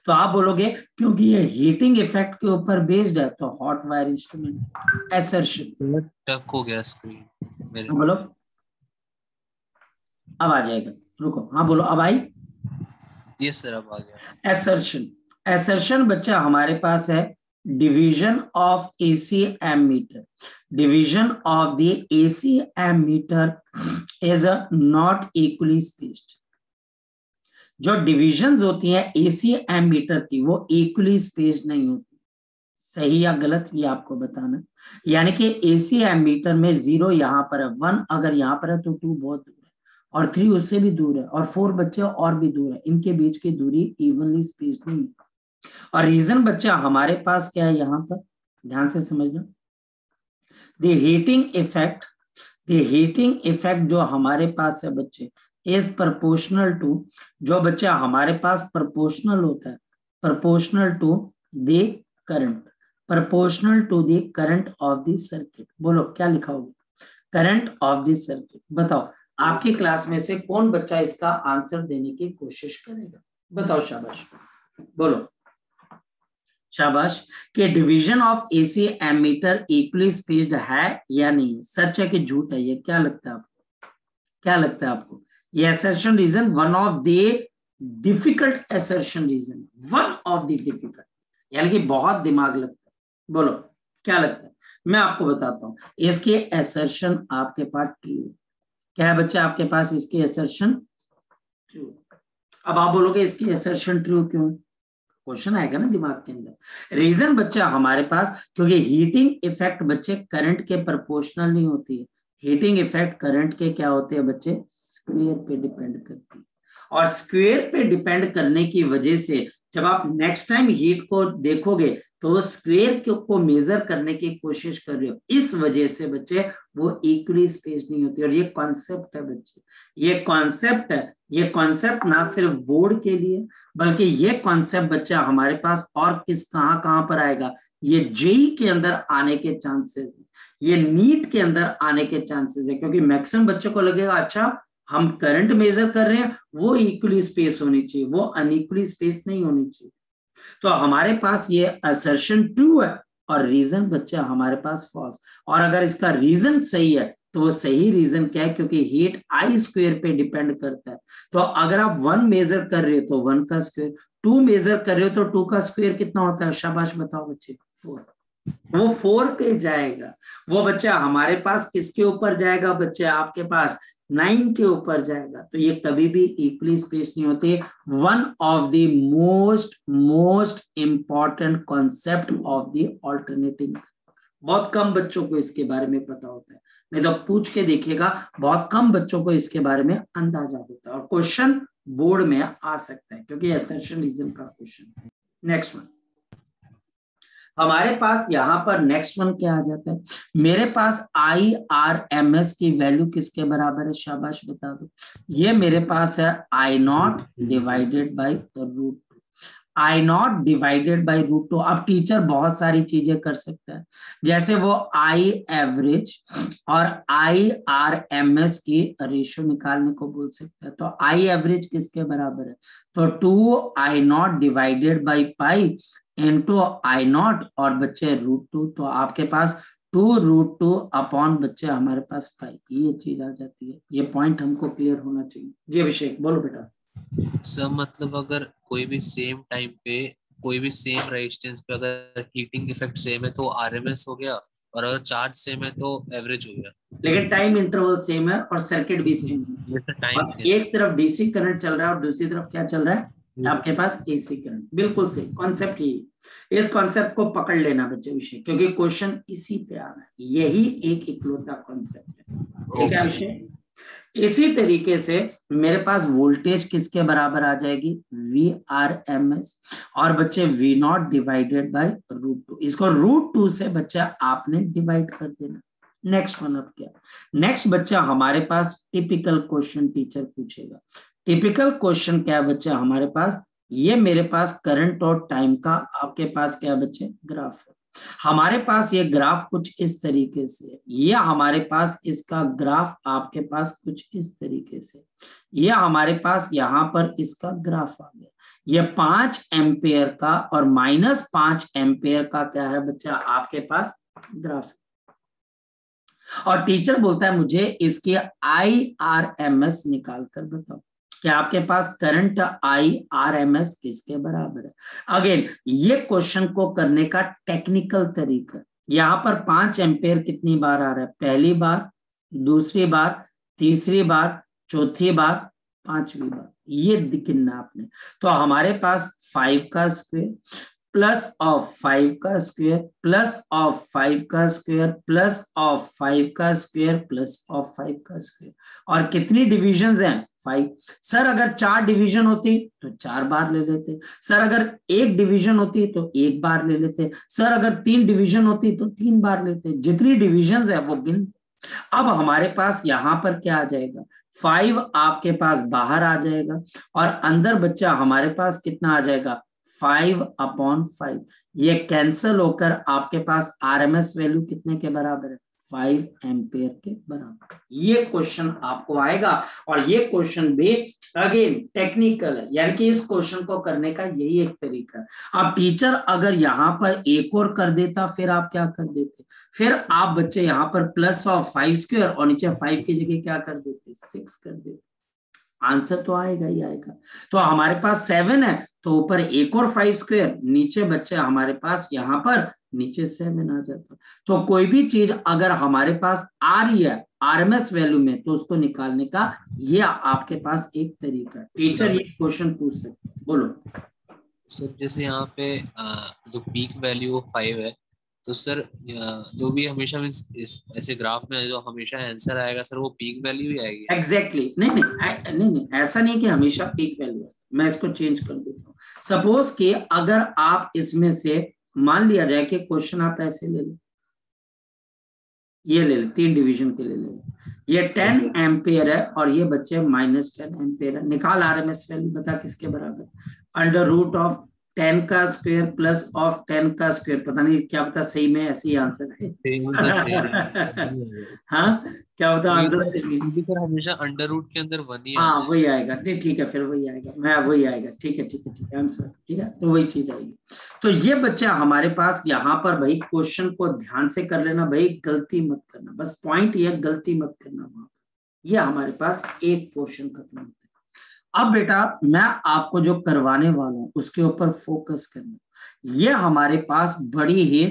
तो आप बोलोगे क्योंकि ये हीटिंग इफेक्ट के ऊपर बेस्ड है तो हॉट वायर इंस्ट्रूमेंट। एसर्शन टक हो गया स्क्रीन मेरे। बोलो, अब आ जाएगा, रुको, हाँ बोलो, अब आई। यस सर अब आ गया। एसर्शन बच्चा हमारे पास है division of AC ammeter. Division of the AC ammeter is not equally spaced. जो डिविजन्स होती हैं एसी एमीटर की वो इक्वली स्पेस्ड नहीं होती। सही या गलत ये आपको बताना। यानी कि एसी एमीटर में 0 यहाँ पर है, 1 अगर यहाँ पर है तो 2 बहुत दूर है, और 3 उससे भी दूर है, और 4 बच्चे और भी दूर है। इनके बीच की दूरी इवनली स्पेस्ड नहीं है। और रीजन बच्चा हमारे पास क्या है, यहाँ पर ध्यान से समझना, द हीटिंग इफेक्ट जो हमारे पास है बच्चे इज प्रोपोर्शनल टू, जो बच्चा हमारे पास प्रोपोर्शनल होता है, proportional to the current, proportional to the current of the circuit. बोलो क्या लिखा होगा, करंट ऑफ द सर्किट। बताओ आपकी क्लास में से कौन बच्चा इसका आंसर देने की कोशिश करेगा, बताओ शाबाश, बोलो शाबाश। कि division of AC ammeter equally spaced है या नहीं, सच है कि झूठ है, ये क्या लगता है आपको, क्या लगता है आपको? ये assertion reason one of the difficult assertion reason, one of the difficult, यानी कि बहुत दिमाग लगता है। बोलो क्या लगता है? मैं आपको बताता हूं, इसके असर्शन आपके पास ट्रू, क्या है बच्चा आपके पास इसके असर्शन ट्रू। अब आप बोलोगे इसकी असर्शन ट्रू क्यों, क्वेश्चन आएगा ना दिमाग के अंदर। रीजन बच्चा हमारे पास, क्योंकि हीटिंग इफेक्ट बच्चे करंट के प्रोपोर्शनल नहीं होती है, हीटिंग इफेक्ट करंट के क्या होते हैं बच्चे, स्क्वायर पे डिपेंड करती है। और स्क्वायर पे डिपेंड करने की वजह से जब आप नेक्स्ट टाइम हीट को देखोगे तो स्क्वायर को मेजर करने की कोशिश कर रहे हो, इस वजह से बच्चे वो इक्वली स्पेस नहीं होती। और ये कॉन्सेप्ट है बच्चे, ये कॉन्सेप्ट है, ये कॉन्सेप्ट ना सिर्फ बोर्ड के लिए बल्कि ये कॉन्सेप्ट बच्चा हमारे पास और किस कहां पर आएगा, ये जेई के अंदर आने के चांसेस है, ये नीट के अंदर आने के चांसेस है। क्योंकि मैक्सिमम बच्चों को लगेगा अच्छा हम करंट मेजर कर रहे हैं, वो इक्वली स्पेस होनी चाहिए, वो अनइक्वली स्पेस नहीं होनी चाहिए। तो हमारे पास ये असर्शन ट्रू है और रीजन बच्चा हमारे पास फॉल्स। और अगर इसका रीजन सही है तो वो सही रीजन क्या है, क्योंकि हीट आई स्क्वायर पे डिपेंड करता है। तो अगर आप 1 मेजर कर रहे हो तो 1 का स्क्वायर, 2 मेजर कर रहे हो तो 2 का स्क्वायर कितना होता है, शाबाश बताओ बच्चे, 4। वो 4 पे जाएगा। वो बच्चा हमारे पास किसके ऊपर जाएगा बच्चे, आपके पास 9 के ऊपर जाएगा। तो ये कभी भी इक्वली स्पेस नहीं होती। One of the most important concept of the alternating. बहुत कम बच्चों को इसके बारे में पता होता है, नहीं तो पूछ के देखिएगा, बहुत कम बच्चों को इसके बारे में अंदाजा होता है। और क्वेश्चन बोर्ड में आ सकता है क्योंकि असर्शन रीजन का क्वेश्चन है। नेक्स्ट वन हमारे पास यहाँ पर नेक्स्ट वन क्या आ जाता है, मेरे पास IRMS की वैल्यू किसके बराबर है, शाबाश बता दो। ये मेरे पास है I0 divided by √2, I0 divided by √2। अब टीचर बहुत सारी चीजें कर सकता है, जैसे वो I एवरेज और IRMS की रेशियो निकालने को बोल सकता है। तो I एवरेज किसके बराबर है, तो 2I0 divided by pi into I0 और बच्चे √2। तो आपके पास 2√2 अपॉन बच्चे हमारे पास पाई, ये चीज आ जाती है। ये पॉइंट हमको क्लियर होना चाहिए। जी अभिषेक बोलो बेटा। सर मतलब अगर कोई भी सेम टाइम पे कोई भी सेम रेजिस्टेंस पे अगर हीटिंग इफेक्ट सेम है तो आरएमएस हो गया, और अगर चार्ज सेम है तो एवरेज हो गया। लेकिन टाइम इंटरवल सेम है और सर्किट भी सेम है। टाइम और सेम। एक तरफ डीसी करंट चल रहा है और दूसरी तरफ क्या चल रहा है आपके पास, एसी करंट। बिल्कुल सही कॉन्सेप्ट। यही इस कॉन्सेप्ट को पकड़ लेना बच्चे विषय, क्योंकि क्वेश्चन इसी पे आ रहा है। यही एक इकलौता कॉन्सेप्ट है, ठीक है विषय। इसी तरीके से मेरे पास वोल्टेज किसके बराबर आ जाएगी, VRMS और बच्चे V0 डिवाइडेड बाय √2। इसको √2 से बच्चा आपने डिवाइड कर देना। नेक्स्ट वन अब क्या, नेक्स्ट बच्चा हमारे पास टिपिकल क्वेश्चन टीचर पूछेगा। टिपिकल क्वेश्चन क्या है बच्चा हमारे पास, ये मेरे पास करंट और टाइम का आपके पास क्या बच्चे ग्राफ है। हमारे पास ये ग्राफ कुछ इस तरीके से, ये हमारे पास इसका ग्राफ आपके पास कुछ इस तरीके से, ये हमारे पास यहाँ पर इसका ग्राफ आ गया। ये 5 एम्पेयर का और -5 एम्पेयर का क्या है बच्चा आपके पास ग्राफ। और टीचर बोलता है मुझे इसके IRMS निकाल कर बताओ कि आपके पास करंट IRMS किसके बराबर है। अगेन ये क्वेश्चन को करने का टेक्निकल तरीका, यहाँ पर 5 एम्पेयर कितनी बार आ रहा है, पहली बार, दूसरी बार, तीसरी बार, चौथी बार, पांचवी बार, ये गिनना आपने। तो हमारे पास 5 का स्क्वायर प्लस ऑफ 5 का स्क्वायर प्लस ऑफ 5 का स्क्वायर प्लस ऑफ 5 का स्क्वायर प्लस ऑफ 5 का स्क्वायर। और कितनी डिविजन्स हैं, 5। सर अगर 4 डिवीजन होती तो 4 बार ले लेते, सर अगर 1 डिवीजन होती तो 1 बार ले लेते, सर अगर 3 डिवीजन होती तो 3 बार लेते। जितनी डिविजन्स है वो गिन। अब हमारे पास यहां पर क्या आ जाएगा, 5 आपके पास बाहर आ जाएगा और अंदर बच्चा हमारे पास कितना आ जाएगा, 5/5। ये कैंसल होकर आपके पास RMS वैल्यू कितने के बराबर है, 5 एम्पेयर के बराबर। ये क्वेश्चन आपको आएगा और ये क्वेश्चन भी अगेन टेक्निकल है, यानी कि इस क्वेश्चन को करने का यही एक तरीका है। अब टीचर अगर यहाँ पर एक और कर देता फिर आप क्या कर देते, फिर आप बच्चे यहाँ पर प्लस ऑफ 5 स्क्वायर और नीचे 5 की जगह क्या कर देते, 6 कर देते। आंसर तो आएगा ही आएगा। तो हमारे पास 7 है तो ऊपर एक और 5 स्क्वायर, नीचे बच्चे हमारे पास यहाँ पर नीचे 7 आ जाता। तो कोई भी चीज अगर हमारे पास आ रही है आरएमएस वैल्यू में तो उसको निकालने का ये आपके पास एक तरीका है। टीचर ये क्वेश्चन पूछ सकते, बोलो सर। जैसे यहाँ पे जो पीक वैल्यू 5 है, तो सर जो भी हमेशा मीन्स इस ऐसे ग्राफ में जो हमेशा आंसर आएगा सर वो पीक वैल्यू ही आएगी। एग्जैक्टली नहीं, ऐसा नहीं कि हमेशा पीक वैल्यू है। मैं इसको चेंज कर देता हूँ। सपोज कि अगर आप इसमें से मान लिया जाए कि क्वेश्चन आप ऐसे ले लो, ये ले लो 3 डिवीजन के लिए ले लो, ये 10 एम्पेयर है और ये बच्चे -10 एम्पेयर है। निकाल आरएमएस वैल्यू, बता किसके बराबर, अंडर रूट ऑफ 10 का स्क्वायर प्लस ऑफ 10 का स्क्वायर। पता नहीं क्या पता सही में ऐसे ही आंसर है। हाँ क्या पता आंसर सही है। सर हमेशा अंडर रूट के अंदर 1 ही हाँ वही आएगा, नहीं ठीक है फिर वही आएगा, मैं वही आएगा, ठीक है ठीक है ठीक है आंसर, ठीक है तो वही चीज आएगी। तो ये बच्चे हमारे पास यहाँ पर भाई क्वेश्चन को ध्यान से कर लेना भाई, गलती मत करना, बस पॉइंट ये गलती मत करना वहां पर। ये हमारे पास एक क्वेश्चन खत्म होता है। अब बेटा मैं आपको जो करवाने वाला हूं उसके ऊपर फोकस करना। ये हमारे पास बड़ी ही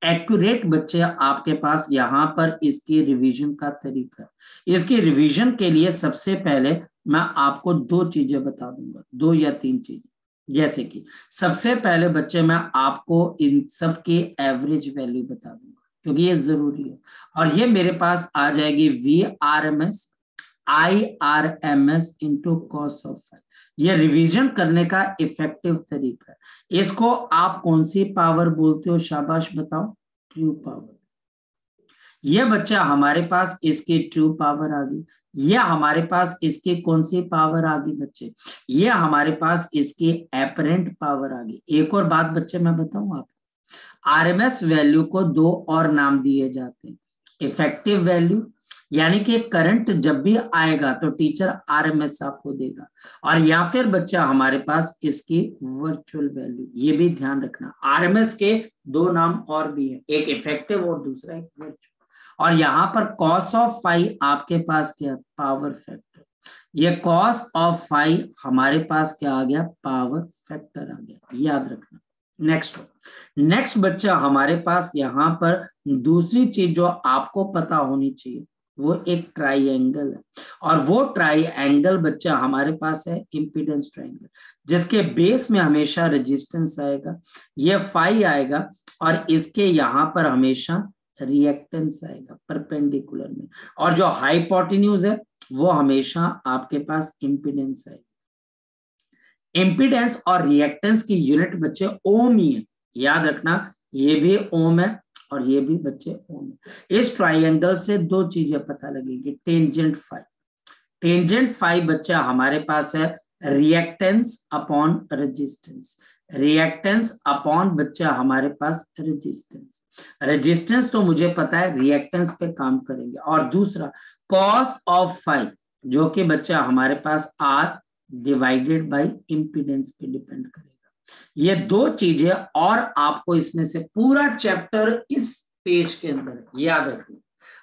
एक्यूरेट बच्चे आपके पास यहाँ पर इसकी रिवीजन का तरीका। इसकी रिवीजन के लिए सबसे पहले मैं आपको 2 चीजें बता दूंगा, 2 या 3 चीजें। जैसे कि सबसे पहले बच्चे मैं आपको इन सब की एवरेज वैल्यू बता दूंगा क्योंकि ये जरूरी है। और ये मेरे पास आ जाएगी VRMS IRMS into cos of 5। ये रिवीजन करने का इफेक्टिव तरीका है। इसको आप कौन सी पावर बोलते हो, शाबाश बताओ, ट्रू पावर। ये बच्चा हमारे पास इसकी ट्रू पावर आ गई। ये हमारे पास इसकी कौन सी पावर आ गई बच्चे, ये हमारे पास इसकी एपरेंट पावर आ गई। एक और बात बच्चे मैं बताऊं आपको, आरएमएस वैल्यू को 2 और नाम दिए जाते हैं, इफेक्टिव वैल्यू यानी कि करंट जब भी आएगा तो टीचर आरएमएस आपको देगा, और या फिर बच्चा हमारे पास इसकी वर्चुअल वैल्यू। ये भी ध्यान रखना आरएमएस के 2 नाम और भी है, एक इफेक्टिव और दूसरा एक वर्चुअल। और यहाँ पर कॉस ऑफ 5 आपके पास क्या, पावर फैक्टर। ये कॉस ऑफ 5 हमारे पास क्या आ गया, पावर फैक्टर आ गया, याद रखना। नेक्स्ट बच्चा हमारे पास यहाँ पर दूसरी चीज जो आपको पता होनी चाहिए वो एक ट्राइएंगल है, और वो ट्राइएंगल बच्चा हमारे पास है इम्पीडेंस ट्राइएंगल, जिसके बेस में हमेशा रेजिस्टेंस आएगा, ये 5 आएगा, और इसके यहाँ पर हमेशा रिएक्टेंस आएगा परपेंडिकुलर में, और जो हाइपोटेन्यूज है वो हमेशा आपके पास इम्पीडेंस आएगा। इम्पीडेंस और रिएक्टेंस की यूनिट बच्चे ओम ही है, याद रखना, ये भी ओम है और ये भी बच्चे ओम है। इस ट्राइएंगल से 2 चीजें पता लगेगी, टेंजेंट 5। टेंजेंट 5 बच्चा हमारे पास है reactance upon resistance, reactance upon बच्चा हमारे पास रेजिस्टेंस। रेजिस्टेंस तो मुझे पता है, रिएक्टेंस पे काम करेंगे। और दूसरा कॉस ऑफ 5 जो कि बच्चा हमारे पास आर डिवाइडेड बाय इम्पीडेंस पे डिपेंड करेगा। ये 2 चीजें, और आपको इसमें से पूरा चैप्टर इस पेज के अंदर याद रखना।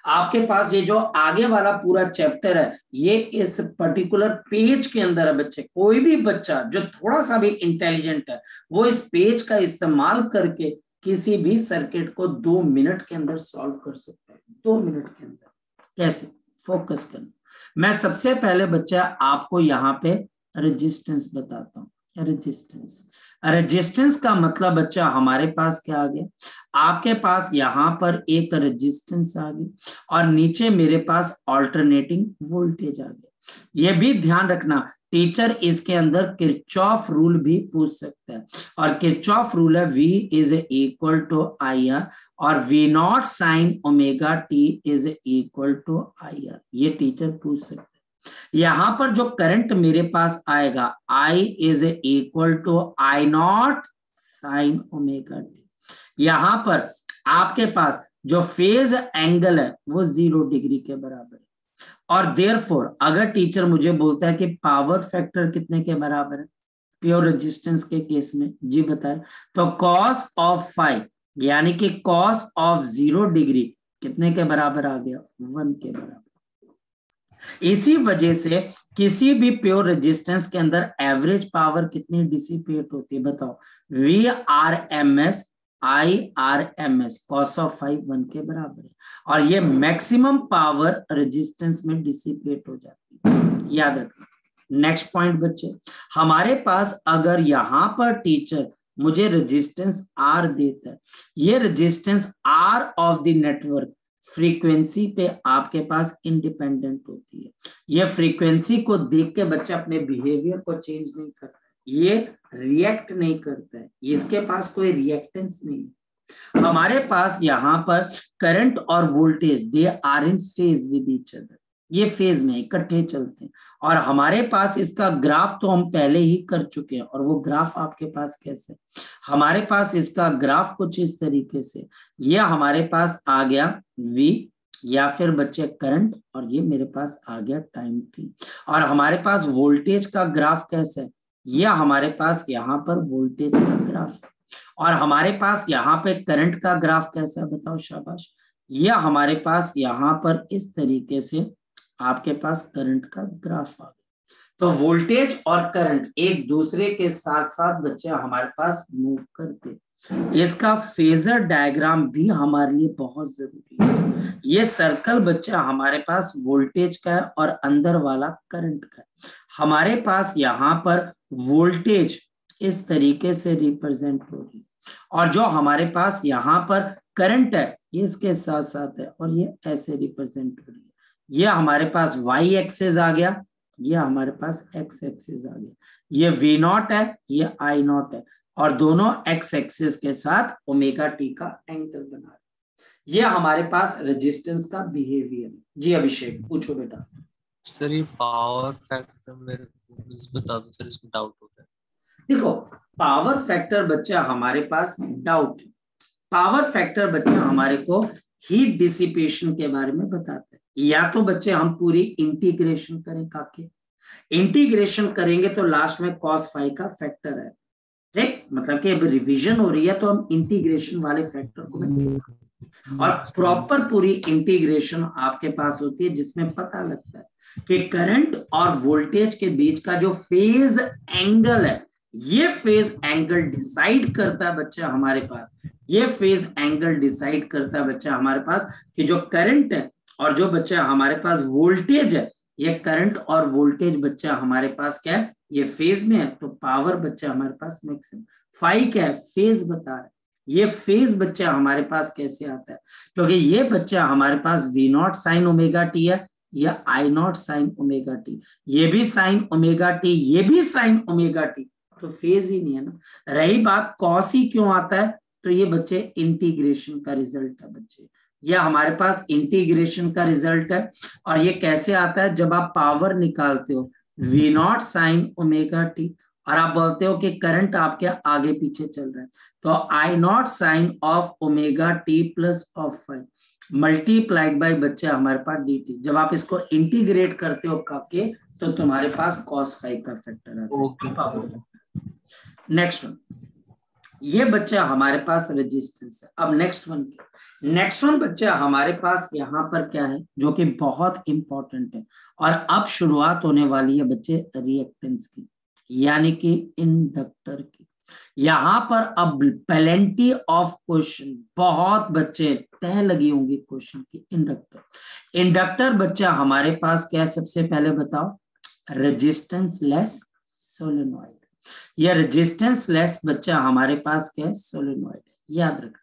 आपके पास ये जो आगे वाला पूरा चैप्टर है ये इस पर्टिकुलर पेज के अंदर है बच्चे। कोई भी बच्चा जो थोड़ा सा भी इंटेलिजेंट है वो इस पेज का इस्तेमाल करके किसी भी सर्किट को 2 मिनट के अंदर सॉल्व कर सकता है। 2 मिनट के अंदर कैसे, फोकस करना। मैं सबसे पहले बच्चा आपको यहाँ पे रेजिस्टेंस बताता हूँ। रेजिस्टेंस का मतलब बच्चा हमारे पास क्या आ गया, आपके पास यहाँ पर एक रेजिस्टेंस आ गई और नीचे मेरे पास ऑल्टरनेटिंग वोल्टेज आ गया। ये भी ध्यान रखना, टीचर इसके अंदर किरचॉफ रूल भी पूछ सकता है, और किरचॉफ रूल है V is equal to IR और V0 sine omega T is equal to IR। ये टीचर पूछ सकता है। यहां पर जो करंट मेरे पास आएगा I is equal to I0 sine omega T। यहां पर आपके पास जो फेज एंगल है वो 0 डिग्री के बराबर है। और देयरफॉर अगर टीचर मुझे बोलता है कि पावर फैक्टर कितने के बराबर है प्योर रेजिस्टेंस के केस में, जी बताए, तो कॉस ऑफ फाइव यानी कि कॉस ऑफ 0 डिग्री कितने के बराबर आ गया, 1 के बराबर। इसी वजह से किसी भी प्योर रेजिस्टेंस के अंदर एवरेज पावर कितनी डिसिपेट होती है बताओ, VRMS IRMS कॉस ऑफ 5 1 के बराबर है। और ये मैक्सिमम पावर रेजिस्टेंस में डिसिपेट हो जाती है, याद रखना। नेक्स्ट पॉइंट बच्चे, हमारे पास अगर यहां पर टीचर मुझे रेजिस्टेंस R देता है, ये resistance R of the network frequency पे आपके पास इंडिपेंडेंट होती है। ये फ्रीक्वेंसी को देख के बच्चा अपने बिहेवियर को चेंज नहीं करता है, ये रिएक्ट नहीं करता है, इसके पास कोई रिएक्टेंस नहीं है। हमारे पास यहाँ पर करंट और voltage they are in phase with each other, ये फेज में इकट्ठे चलते हैं। और हमारे पास इसका ग्राफ तो हम पहले ही कर चुके हैं, और वो ग्राफ आपके पास कैसे, हमारे पास इसका ग्राफ कुछ इस तरीके से, ये हमारे पास आ गया V या फिर बच्चे करंट, और ये मेरे पास आ गया टाइम t। और हमारे पास वोल्टेज का ग्राफ कैसा है, ये हमारे पास यहाँ पर वोल्टेज का ग्राफ है। और हमारे पास यहाँ पे करंट का ग्राफ कैसा है बताओ, शाबाश, ये हमारे पास यहाँ पर इस तरीके से आपके पास करंट का ग्राफ आ गया। तो वोल्टेज और करंट एक दूसरे के साथ साथ बच्चे हमारे पास मूव करते, इसका फेजर डायग्राम भी हमारे लिए बहुत जरूरी है। ये सर्कल बच्चा हमारे पास वोल्टेज का है और अंदर वाला करंट का है। हमारे पास यहाँ पर वोल्टेज इस तरीके से रिप्रेजेंट हो रही है, और जो हमारे पास यहाँ पर करंट है ये इसके साथ साथ है, और ये ऐसे रिप्रेजेंट हो रही है। ये हमारे पास y एक्सिस आ गया, ये हमारे पास x एक्सिस आ गया, ये V0 है, ये I0 है, और दोनों x एक्सिस के साथ ओमेगा टी का एंगल बना रहे। ये हमारे पास रेजिस्टेंस का बिहेवियर। जी अभिषेक पूछो बेटा। सर ये पावर फैक्टर मेरे को बता दो सर, इसमें डाउट होता है। देखो पावर फैक्टर बच्चा हमारे पास डाउट है। पावर फैक्टर बच्चा हमारे को हीट डिसिपेशन के बारे में बताते हैं। या तो बच्चे हम पूरी इंटीग्रेशन करें, काके इंटीग्रेशन करेंगे तो लास्ट में cos फाइव का फैक्टर है, ठीक, मतलब कि अब रिवीजन हो रही है तो हम इंटीग्रेशन वाले फैक्टर को और प्रॉपर पूरी इंटीग्रेशन आपके पास होती है, जिसमें पता लगता है कि करंट और वोल्टेज के बीच का जो फेज एंगल है, ये फेज एंगल डिसाइड करता है बच्चा हमारे पास, ये फेज एंगल डिसाइड करता है बच्चा हमारे पास कि जो करंट है और जो बच्चा हमारे पास वोल्टेज है, ये करंट और वोल्टेज बच्चा हमारे पास क्या है, ये फेज में है। तो पावर बच्चा हमारे पास मैक्सिमम, फाई क्या है, फेज बता रहा है। ये फेज बच्चा हमारे पास कैसे आता है, क्योंकि ये बच्चा हमारे पास V0 साइन ओमेगा टी है, या I0 साइन ओमेगा टी, ये भी साइन ओमेगा टी, ये भी साइन ओमेगा टी, तो फेज ही नहीं है ना। रही बात कॉस ही क्यों आता है, तो ये बच्चे इंटीग्रेशन का रिजल्ट है बच्चे, यह हमारे पास इंटीग्रेशन का रिजल्ट है। और ये कैसे आता है, जब आप पावर निकालते हो V0 साइन ओमेगा टी, और आप बोलते हो कि करंट आपके आगे पीछे चल रहा है, तो I0 sine of omega T plus of five multiplied by बच्चे हमारे पास dt। जब आप इसको इंटीग्रेट करते हो काके, तो तुम्हारे पास cos फाइव का फैक्टर आता है। नेक्स्ट वन, ये बच्चा हमारे पास रेजिस्टेंस है। अब नेक्स्ट वन बच्चा हमारे पास यहाँ पर क्या है, जो कि बहुत इंपॉर्टेंट है, और अब शुरुआत होने वाली है बच्चे रिएक्टेंस की, यानी कि इंडक्टर की। यहाँ पर अब प्लेंटी ऑफ क्वेश्चन, बहुत बच्चे तय लगी होंगी क्वेश्चन की। इंडक्टर बच्चा हमारे पास क्या है, सबसे पहले बताओ, रेजिस्टेंस लेस सोलेनॉइड। यह रेजिस्टेंस लेस बच्चा हमारे पास क्या है, सोलेनॉइड है, याद रखना।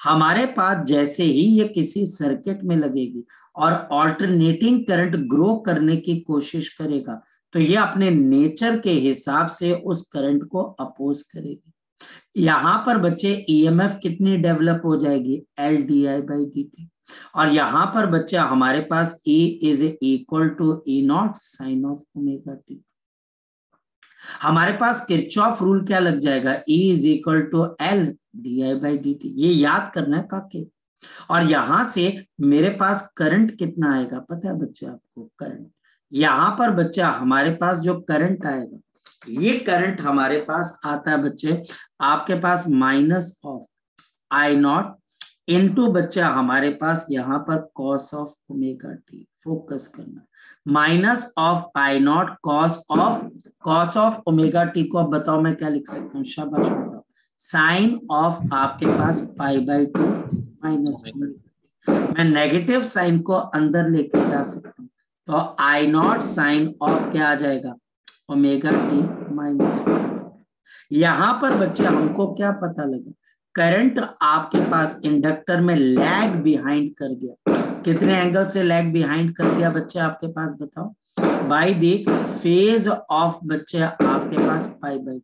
हमारे पास जैसे ही ये किसी सर्किट में लगेगी और ऑल्टरनेटिंग करंट ग्रो करने की कोशिश करेगा, तो ये अपने नेचर के हिसाब से उस करंट को अपोज करेगी। यहाँ पर बच्चे ईएमएफ कितनी डेवलप हो जाएगी, LdI/dt। और यहाँ पर बच्चा हमारे पास E is equal to E0 sine of omega T. हमारे पास किरचॉफ रूल क्या लग जाएगा, E is equal to LdI/dt। ये याद करना है काके, और यहां से मेरे पास करंट कितना आएगा पता है बच्चे आपको? करंट यहां पर बच्चा हमारे पास जो करंट आएगा, ये करंट हमारे पास आता है बच्चे आपके पास minus of I naught into बच्चा हमारे पास यहाँ पर cos of omega t. Focus करना, minus of I naught cos of omega t को अब बताओ मैं क्या लिख सकता हूँ? शाबाश बताओ। साइन ऑफ आपके पास पाई बाई 2 माइनस ओमेगा। मैं नेगेटिव साइन को अंदर लेके जा सकता हूँ, तो आई नॉट साइन ऑफ क्या आ जाएगा? Omega T minus. यहां पर बच्चे हमको क्या पता लगा? करंट आपके पास इंडक्टर में लैग बिहाइंड कर गया। कितने एंगल से लैग बिहाइंड कर गया बच्चे आपके पास बताओ? बाय द फेज ऑफ बच्चे आपके पास पाई बाई 2।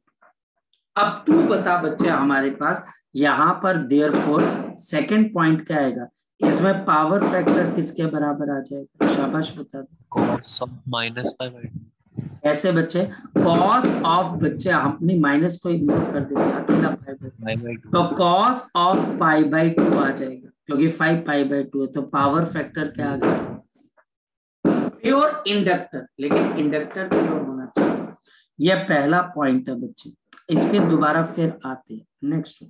अब तू बता बच्चे हमारे पास यहां पर देयरफॉर सेकंड पॉइंट क्या आएगा? इसमें पावर फैक्टर किसके बराबर आ जाएगा? शाबाश बता दो। Cos of minus pi by 2। ऐसे बच्चे कॉस ऑफ बच्चे अपनी माइनस को इग्नोर कर देते हैं, अकेला पाई बाई 2, तो कॉस ऑफ पाई बाई 2 आ जाएगा, क्योंकि 5 पाई बाई 2 है, तो पावर फैक्टर क्या आ गया? प्योर इंडक्टर, लेकिन इंडक्टर प्योर होना चाहिए। यह पहला पॉइंट है बच्चे, इस पे दोबारा फिर आते हैं। नेक्स्ट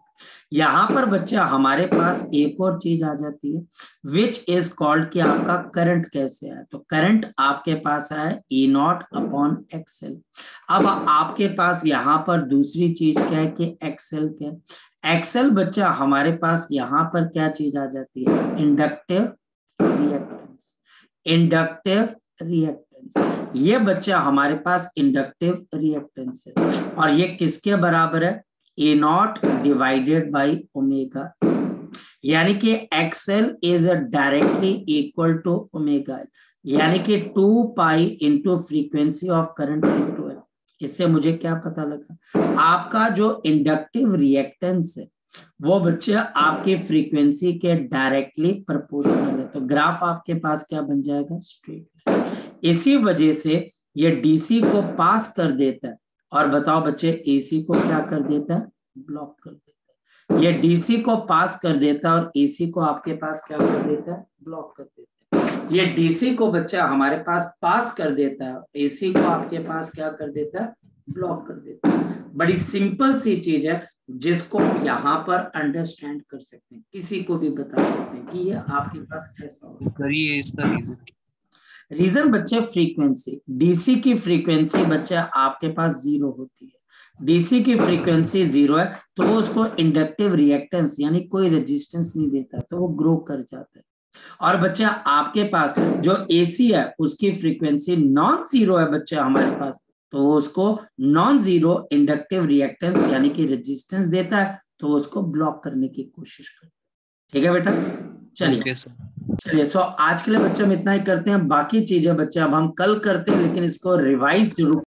यहां पर बच्चा हमारे पास एक और चीज आ जाती है विच इज कॉल्ड कि आपका करंट कैसे है? तो करंट आपके पास है ई नॉट अपॉन एक्सएल। अब आपके पास यहाँ पर दूसरी चीज क्या है कि एक्सएल क्या है? एक्सएल बच्चा हमारे पास यहाँ पर क्या चीज आ जाती है? Inductive reactance. इंडक्टिव रिएक्टेंस ये बच्चा हमारे पास इंडक्टिव रिएक्टेंस है, और ये किसके बराबर है? A naught divided by omega, यानी कि XL is directly equal to omega, यानी कि 2 pi into frequency of current into L. इससे मुझे क्या पता लगा? आपका जो इंडक्टिव रिएक्टेंस है वो बच्चे आपकी फ्रीक्वेंसी के डायरेक्टली प्रोपोर्शनल है, तो ग्राफ आपके पास क्या बन जाएगा? स्ट्रेट। इसी वजह से ये डीसी को पास कर देता है, और बताओ बच्चे एसी को क्या कर देता है? ब्लॉक कर देता है। ये डीसी को पास कर देता है और एसी को आपके पास क्या कर देता है? ब्लॉक कर देता है। ये डीसी को बच्चा हमारे पास पास कर देता है, एसी को आपके पास क्या कर देता है? ब्लॉक कर देता है। बड़ी सिंपल सी चीज है जिसको यहाँ पर अंडरस्टैंड कर सकते हैं, किसी को भी बता सकते हैं कि ये आपके पास कैसा होगा। करिए इसका रीजन बच्चे फ्रीक्वेंसी, डीसी की फ्रीक्वेंसी बच्चे आपके पास 0 होती है। डीसी की फ्रीक्वेंसी 0 है तो वो उसको इंडक्टिव रिएक्टेंस यानी कोई रेजिस्टेंस नहीं देता, तो वो ग्रो कर जाता है। और बच्चे आपके पास जो एसी है उसकी फ्रीक्वेंसी नॉन जीरो है बच्चे हमारे पास, तो उसको नॉन जीरो इंडक्टिव रिएक्टेंस यानी कि रेजिस्टेंस देता है, तो उसको ब्लॉक करने की कोशिश करता है। ठीक है बेटा, चलिए चलिए। सो आज के लिए बच्चे हम इतना ही करते हैं, बाकी चीजें बच्चे अब हम कल करते हैं, लेकिन इसको रिवाइज जरूर